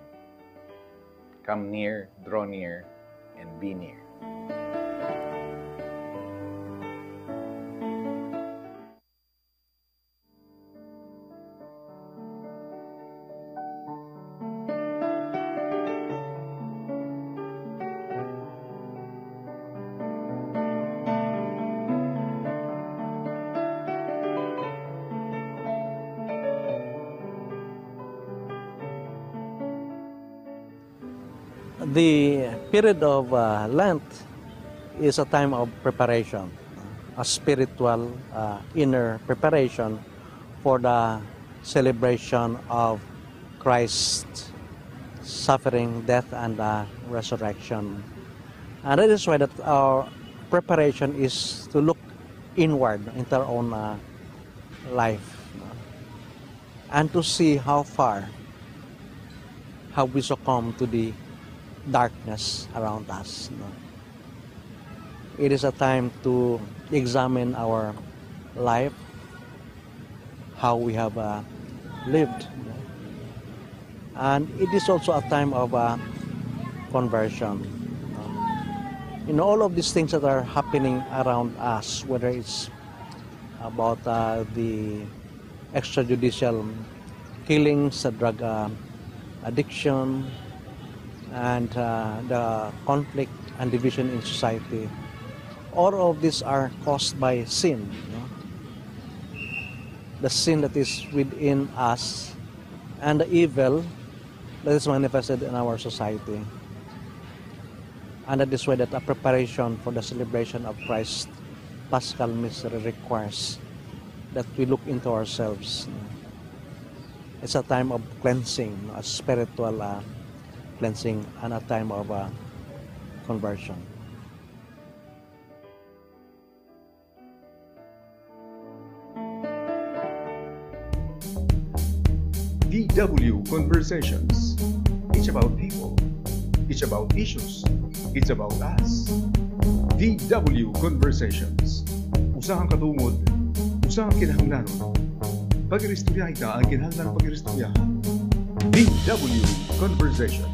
Come near, draw near, and be near. The period of Lent is a time of preparation, a spiritual inner preparation for the celebration of Christ's suffering, death, and resurrection. And that is why that our preparation is to look inward into our own life and to see how far have we succumbed to the darkness around us. It is a time to examine our life, how we have lived. And it is also a time of conversion. In all of these things that are happening around us, whether it's about the extrajudicial killings, drug addiction, and the conflict and division in society, all of these are caused by sin. The sin that is within us and the evil that is manifested in our society. And that is why that a preparation for the celebration of Christ's Paschal Mystery requires that we look into ourselves. It's a time of cleansing, a spiritual cleansing, and a time of conversion. VW Conversations. It's about people. It's about issues. It's about us. VW Conversations. Usahang katungod. Usahang kinahanglanon. Pag-iristorya ita ang kinahanglan ng pag-iristoryahan. VW Conversations.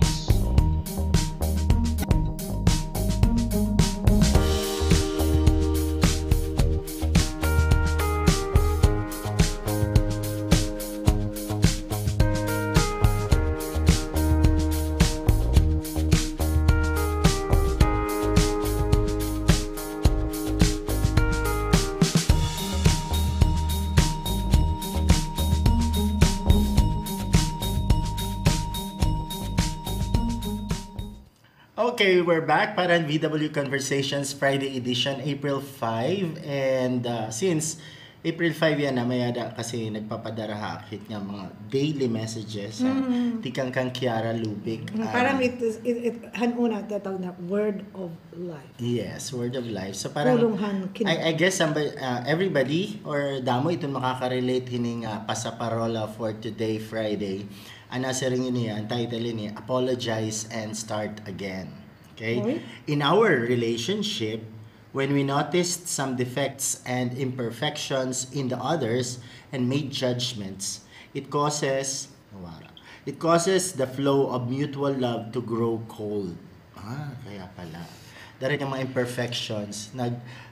Okay, we're back para VW Conversations Friday edition, April 5. And since April 5 yan na, mayada kasi nagpapadarahakit nga mga daily messages. Tikang kang Kiara Lubic. Parang hanuna tatawag na word of life. Yes, word of life. So parang, I guess everybody or damo itong makaka-relate hining pasaparola for today, Friday. Nasa rin niya, ang title niya, Apologize and Start Again. Okay? In our relationship, when we noticed some defects and imperfections in the others and made judgments, it causes the flow of mutual love to grow cold. Kaya pala. Dahil yung mga imperfections,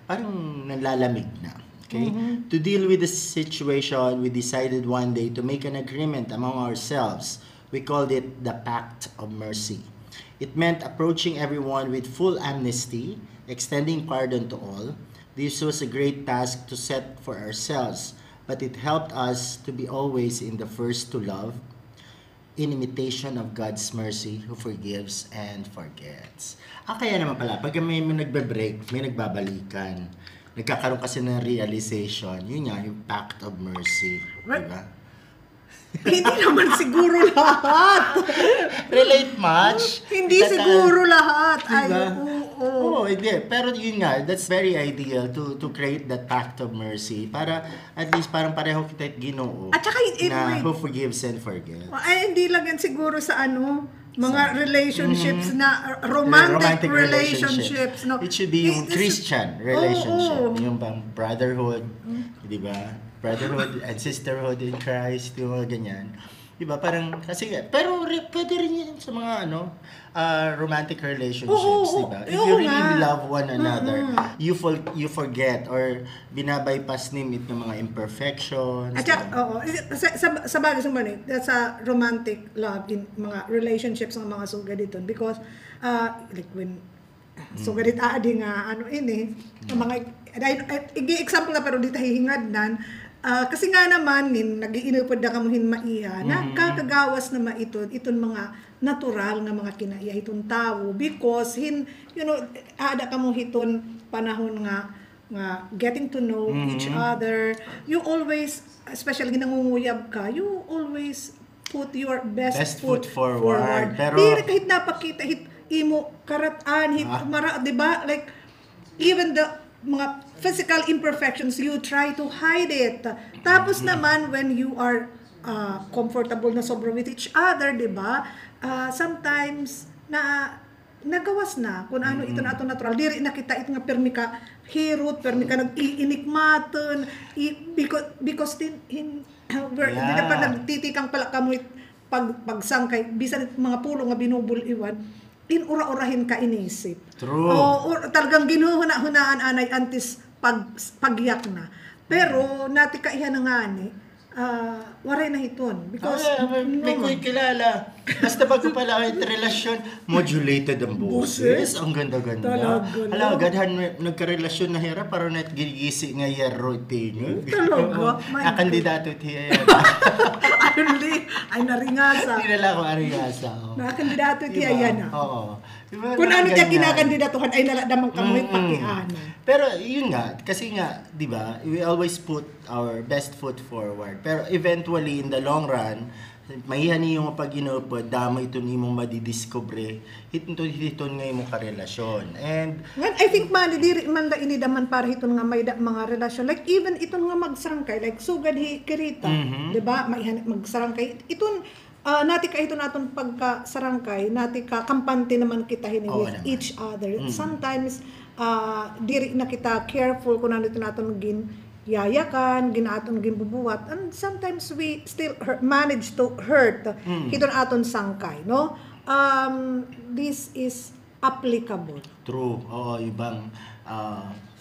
parang nalalamig na. Okay? To deal with the situation, we decided one day to make an agreement among ourselves. We called it the Pact of Mercy. It meant approaching everyone with full amnesty, extending pardon to all. This was a great task to set for ourselves, but it helped us to be always in the first to love, in imitation of God's mercy who forgives and forgets. Kaya naman pala, pag may nagbe-break, may nagbabalikan. Nagkakaroon kasi ng realization, yun nga, yung Pact of Mercy. Diba? Hindi naman siguro lahat. Relate much? Hindi siguro lahat. Diba? Oo. Hindi. Pero yun nga, that's very ideal to create that Pact of Mercy para at least parang pareho kita Ginoo. At saka, na who forgives and forgets. Ay, hindi lang yan siguro sa mga relationships na romantic relationships. No? It should be yung Christian relationship. Yung bang brotherhood, di ba? Brotherhood and sisterhood in Christ, yung mga ganyan. Diba? Parang, kasi, pero pwede rin yun sa mga, romantic relationships, diba? If you really love one another, you forget or binabypass nimit ng mga imperfections. At saka, sa bagay that's a romantic love in mga relationships ng mga sugaditon because, like when, sugadit aadi nga, mga, example na pero dito hihingad nan, Kasi nga naman, nag-iinupod na kamuhin maiha, nakakagawas na maiton, iton mga natural nga mga kinaiya itong tao because ada kamo hiton panahon nga getting to know each other. You always, especially ginangunguyab ka, you always put your best foot forward. Pero kahit napakita imo karatan mara, 'di ba? Like even the mga physical imperfections, you try to hide it. Tapos naman when you are comfortable na sobra with each other, 'di ba? Sometimes nagawas na kung ano ito na ato natural. Diri na kita it nga permi ka hirot, permi ka nag-iinikmaton because we're di na pa nagtitikang pala kamoy pagsangkay bisan mga pulo nga binubuliwan inura-urahin ka inisip. True. Or talagang ginuhuna-hunaan anay antis pagyak na. Pero nati ka iha na nga ni waray na hiton because may ko'y kilala. Basta bago pala kayo relasyon, modulated ang boses. Ang ganda-ganda. Hala, gadhan nagkarelasyon na hira para na gigisi nga yero tingin. Talaga? Kandidato tiya yan. Ay naringasa. Tinala ko aringasa. Kandidato tiya yan. Oo. Kung ano niya kinakandidatuhan ay naladamang kamoy pakianan. Pero yun nga, kasi nga, di ba, we always put our best foot forward. Pero eventually, in the long run, mahihan yung pag-inupod, damo ito ni mong madidiscover, hiton nga yung karelasyon. And I think diri man da inidaman para hiton nga may mga relasyon. Like even iton nga magsarangkay, like sugad kirita, di ba? Maihan magsarangkay. Iton nati ka ito naton pagkasarangkay, nati ka kampante naman kita with each other. Sometimes diri na kita careful kung ano ito naton yayakan, ginaton ginbubuhat, and sometimes we still manage to hurt hiton aton sangkay, no? This is applicable. True. Oo, ibang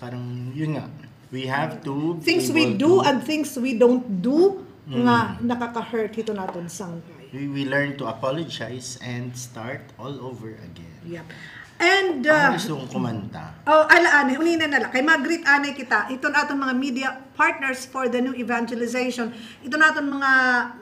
parang yun nga. We have to things we do and things we don't do nga nakaka-hurt hiton aton sangkay. We learn to apologize and start all over again. Yep. And gusto kong kumanta. Alaanay, unina nala. Kay mag-greet anay kita. Ito naton mga media partners for the new evangelization. Ito naton mga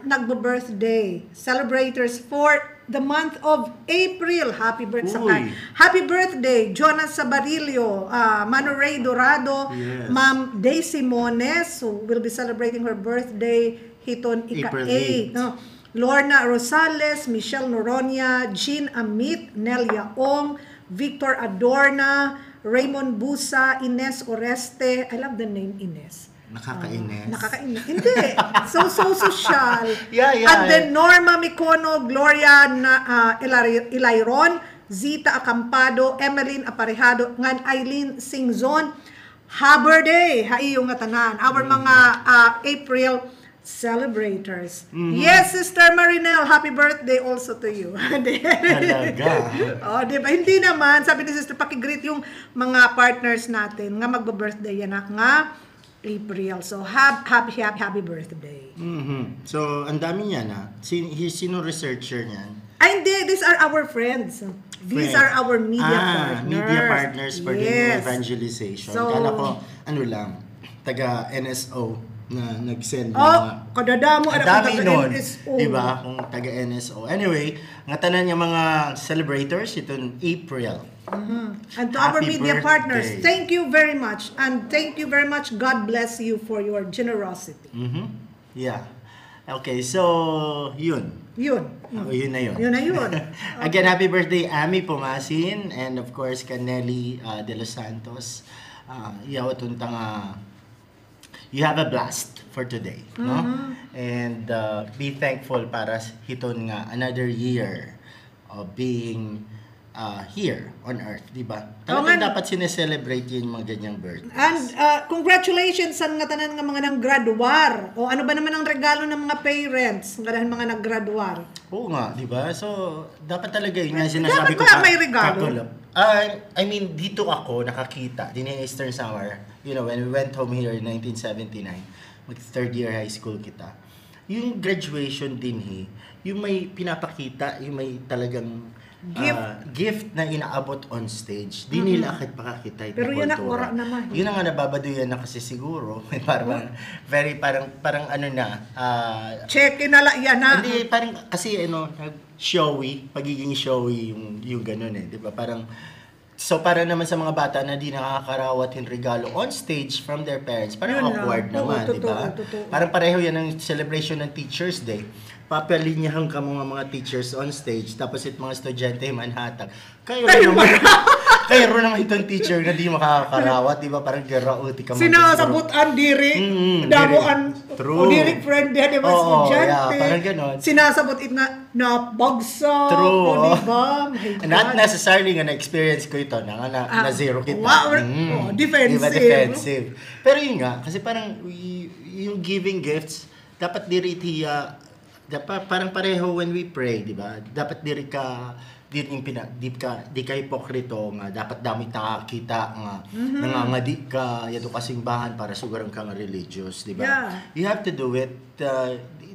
nagbo-birthday celebrators for the month of April. Happy birthday. Happy birthday, Jonas Sabarillo, Mano Ray Dorado, Ma'am Daisy Mones, who will be celebrating her birthday hiton ika-8. No? Lorna Rosales, Michelle Noronia, Jean Amit, Nelia Ong, Victor Adorna, Raymond Busa, Ines Oreste. I love the name Ines. Nakakainis. Hindi. So social. Yeah. And then Norma Micono, Gloria Ilairon, Zita Acampado, Emeline Aparejado, ngan Eileen Singzon. Haber Day, haiyong nga tanan. Our mga April celebrators. Yes, Sister Marinel, happy birthday also to you. Talaga. Diba? Hindi naman, sabi ni Sister, pakigreet yung mga partners natin nga magba-birthday yan nga April. So, happy birthday. So, ang dami niya na. Sino researcher niyan? Ay, hindi. These are our friends. These are our media partners. Media partners for the new evangelization. So, kala ko, taga NSO na nag-send kadadamo dami nun, NSO. diba? Kung taga NSO. Anyway, nga tanan yung mga celebrators itong April. And to our media partners, thank you very much. And thank you very much. God bless you for your generosity. Yeah. Okay, so yun. Yun na yun. Again, happy birthday, Ami Pumasin, and of course, Canelli de los Santos. You have a blast for today, no? And be thankful para hiton nga another year of being here on earth, di ba? Talagang dapat sineselebrate yung mga ganyang birthdays. And congratulations sa nga tanan nga mga nang-graduar. O ano ba naman ang regalo ng mga parents ng mga nag-graduar? Oo nga, di ba? So, dapat talaga yun nga sinasabi ko. Dapat may regalo? I mean, dito ako nakakita, din yung Eastern Summer, when we went home here in 1979, mag third year high school kita. Yung graduation din yung may pinapakita, yung may talagang gift na inaabot on stage. Di nila kahit pakakita yung Pero yun na, kultura. wala naman. Yun ang nga nababaduyan na kasi siguro. parang, parang ano na. Check na lang yan na. Hindi, parang kasi showy, pagiging showy yung ganun eh. Di ba? Parang, so para naman sa mga bata na di nakakarawat yung regalo on stage from their parents, parang Yun awkward lang. naman, Oo, di ba? totoo. Parang pareho yan ang celebration ng Teacher's Day. Papalinyahan ka mga teachers on stage, tapos mga estudyante manhatag. Kayo rin naman itong teacher na di makakarawat, di ba? Parang garauti ka. Sinasabutan diri, damuan, True. o diri friend diha di ba estudyante. Yeah, parang ganon. Sinasabot it nga na bagsak, True. o di ba? Not necessarily nga na-experience ko ito na zero kita. Defensive. Diba, defensive. Pero yun nga, kasi parang yung giving gifts, dapat dapat parang pareho when we pray, di ba? Dapat di ka hipokrito nga, dapat damit nakakita nga, nangangadi ka, yato kasimbahan para sugarang ka nga religious, di ba? Yeah. You have to do it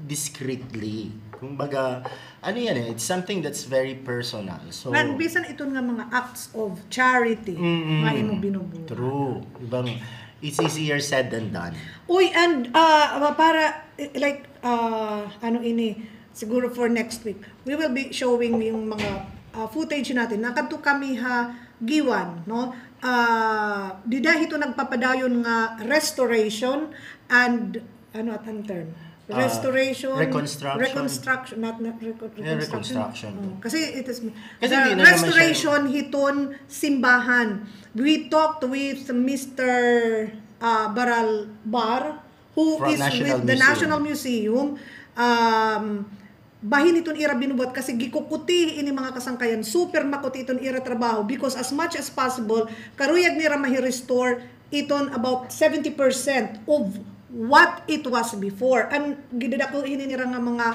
discreetly. Kumbaga, it's something that's very personal. So, Nga, bisan ito nga mga acts of charity, nga imo binubuhat. True. Ibang, it's easier said than done. Uy, and para like siguro for next week, we will be showing yung mga footage natin. Nakadto kami giwan, no? Dida ito nagpapadayon nga restoration and ang term? Restoration, reconstruction, not reconstruction. Kasi it is Kasi the hindi na restoration hiton simbahan. We talked with Mr. Baral Bar, who From is National with the Museum. National Museum. Bahin iton ira binubuhat kasi gikukuti ini mga kasangkayan, super makuti iton ira trabaho because as much as possible karuyag nira mahi-restore iton about 70% of what it was before. And gidadako ini nira nga mga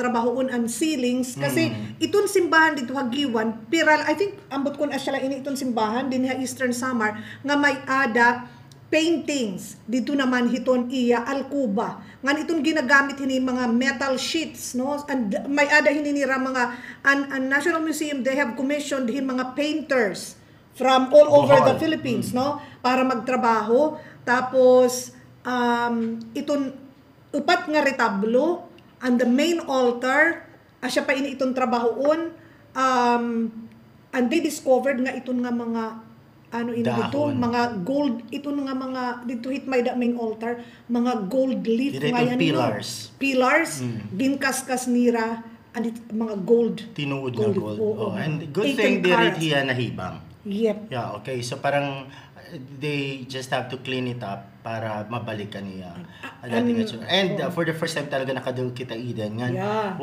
trabahoon and ceilings kasi iton simbahan dito hagiwan piral, I think ambot kun asya ini iton simbahan din ha Eastern Samar nga may ada paintings dito naman hiton iya alkuba ngan iton ginagamit hini mga metal sheets, no, and may ada hininira mga an National Museum, they have commissioned hin mga painters from all over the Philippines, no, para magtrabaho. Tapos iton upat nga retablo and the main altar asya pa ini iton trabahoon, and they discovered nga iton nga mga dito, mga gold, ito nga mga, dito hit may da main altar, mga gold leaf, mga pillars, ginkaskas nira, and mga gold. Tinuod na gold. And good thing diri hiya nahibang. Yep. Yeah, okay. So parang they just have to clean it up para mabalikan niya. And for the first time talaga nakadul kita Eden.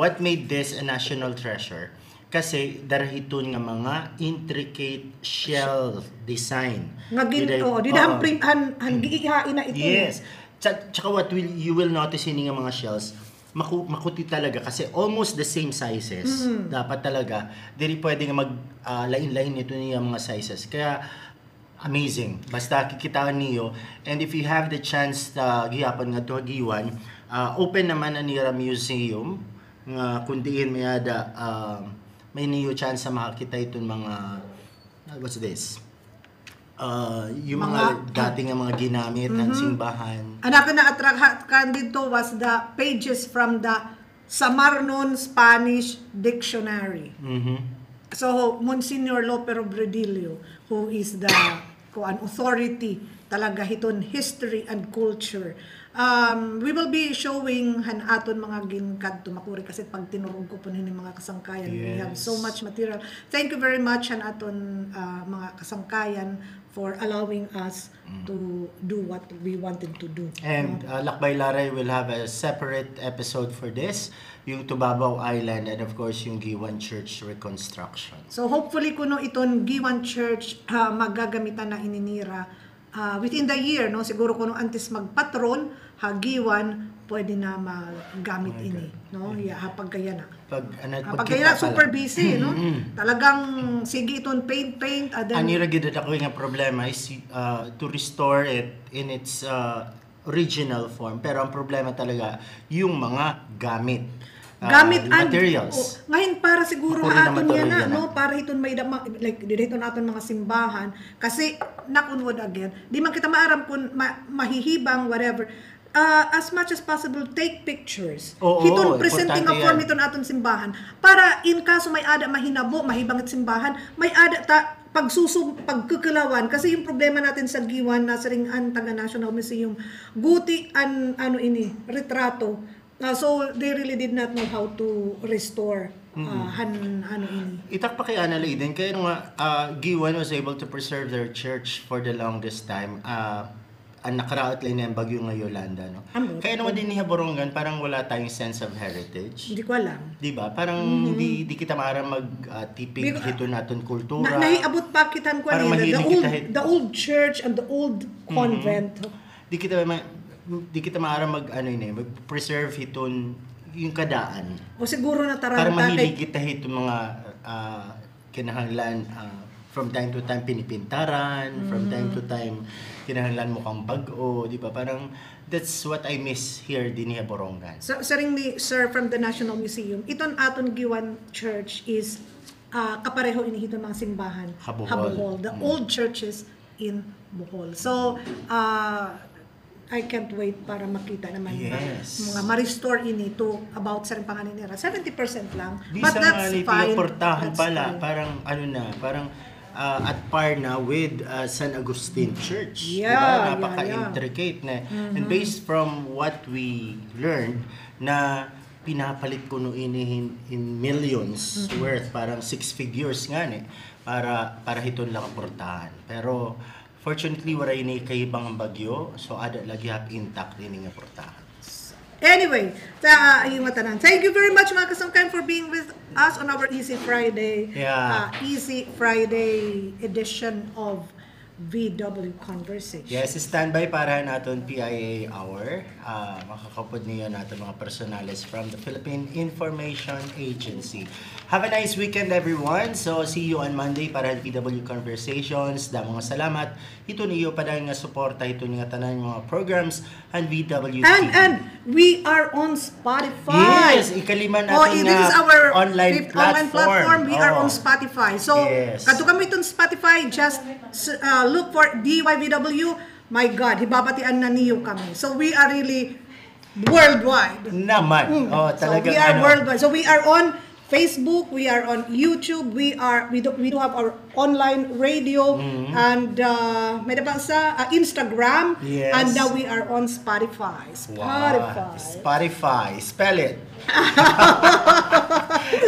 What made this a national treasure? Kasi darahiton nga mga intricate shell design. Didahang print giihain na ito. Yes. Tsaka you will notice ini nga mga shells, makuti talaga kasi almost the same sizes. Dapat talaga dili pwede nga lain-lain nito niya mga sizes. Kaya amazing. Basta kikitaan niyo, and if you have the chance gihapon nga to giwan, open naman ang nira museum nga kundiin may niyo chance sa makakita itong mga what's this? Yung mga dating mga ginamit ng simbahan. Anak na attract dito was the pages from the Samarnon Spanish Dictionary. So Monsignor Lope Robredillo, who is the authority talaga hiton history and culture. We will be showing aton mga ginkadto makuri kasi pag tinurog ko po nini mga kasangkayan. We have so much material. Thank you very much aton mga kasangkayan for allowing us to do what we wanted to do. And Lakbay Laray will have a separate episode for this, yung Tubabaw Island, and of course yung Giwan Church reconstruction. So hopefully kuno iton Giwan Church magagamitan na ininira within the year, no, siguro kuno antes magpatron hagiwan pwede na magamit ini, no, hapag kaya na. Pag kaya na super busy, no. Talagang sige iton paint Anira gid ako nga problema is to restore it in its original form, pero ang problema talaga yung mga gamit. gamit and materials. ngayon para siguro Makuri na aton material yan yan, no para iton may like dito naton mga simbahan kasi nakunwod again di man kita maaram kung mahihibang whatever. As much as possible, take pictures. Hiton presenting a form iton aton simbahan para in kaso may ada mahinabo, mahibangit simbahan, may ada ta pagkukulawan kasi yung problema natin sa Giwan na sa ringan taga National Museum guti an ano ini retrato. So they really did not know how to restore ano ini. Itak pa kay Ana Leiden kaya nga Giwan was able to preserve their church for the longest time. Ang nakaraot lang yung bagyo nga Yolanda, no? Kaya naman din ni Borongan, parang wala tayong sense of heritage. Hindi ko alam. Di ba? Parang di kita maara magtipig hito natin kultura. Nahiabot pa kitan ko nila. The old church and the old convent. Di kita maara mag-preserve hiton yung kadaan. O siguro na taranta. Para mahilig kita hitong mga kinahanglan from time to time pinipintaran, from time to time kinahanglan mo kang bag-o, di ba? Parang that's what I miss here din sa Borongan. So, sir, from the National Museum, iton aton Giwan Church is kapareho inihiton mga simbahan. Habohol. The old churches in Bohol. So, I can't wait para makita naman mga ma-restore ini to about sa rin pangalan nila. 70% lang. But that's fine. Portahan pala, parang parang at par na with San Agustin Church. Yeah, diba? Napaka-intricate na. And based from what we learned na pinapalit ko no in millions worth, parang 6 figures nga para hiton lang ang portahan. Pero fortunately wala ini kay ibang bagyo, so ada lagi intact din nga portahan. Anyway, yung matanan. Thank you very much mga kasangkayan for being with us on our Easy Friday. Easy Friday edition of VW Conversation. Yes, standby para natin PIA Hour. Makakapod niyo natin mga personales from the Philippine Information Agency. Have a nice weekend everyone. So see you on Monday para VW Conversations. Damong salamat. Ito niyo pa dahil nga suporta ito nga tanan mga programs and VW TV. And we are on Spotify. Yes, ikalima natin this is our online platform. We are on Spotify. So, kato kami itong Spotify, just look for DYVW. My God, hibabatian na niyo kami. So, we are really worldwide. Naman. So, we are worldwide. So, we are on Facebook, we are on YouTube, we do have our online radio and may na sa Instagram, and now we are on Spotify. Spotify, spell it.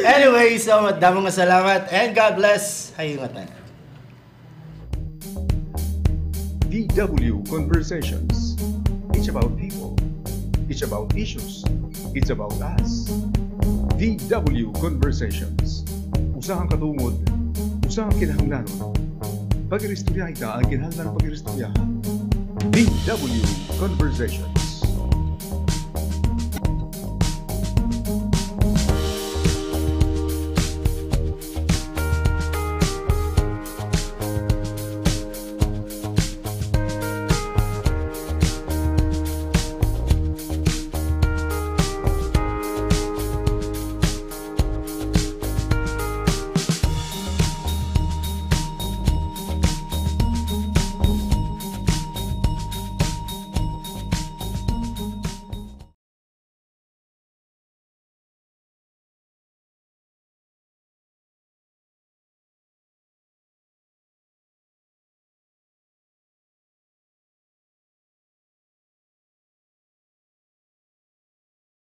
Anyway, so damong salamat and God bless. Hayungatan. VW Conversations. It's about people. It's about issues. It's about us. VW Conversations. Usahang katungod, usahang kinahanglanon. Pag-iristorya ita ang kinahanglan pag-iristoryahan. VW Conversations.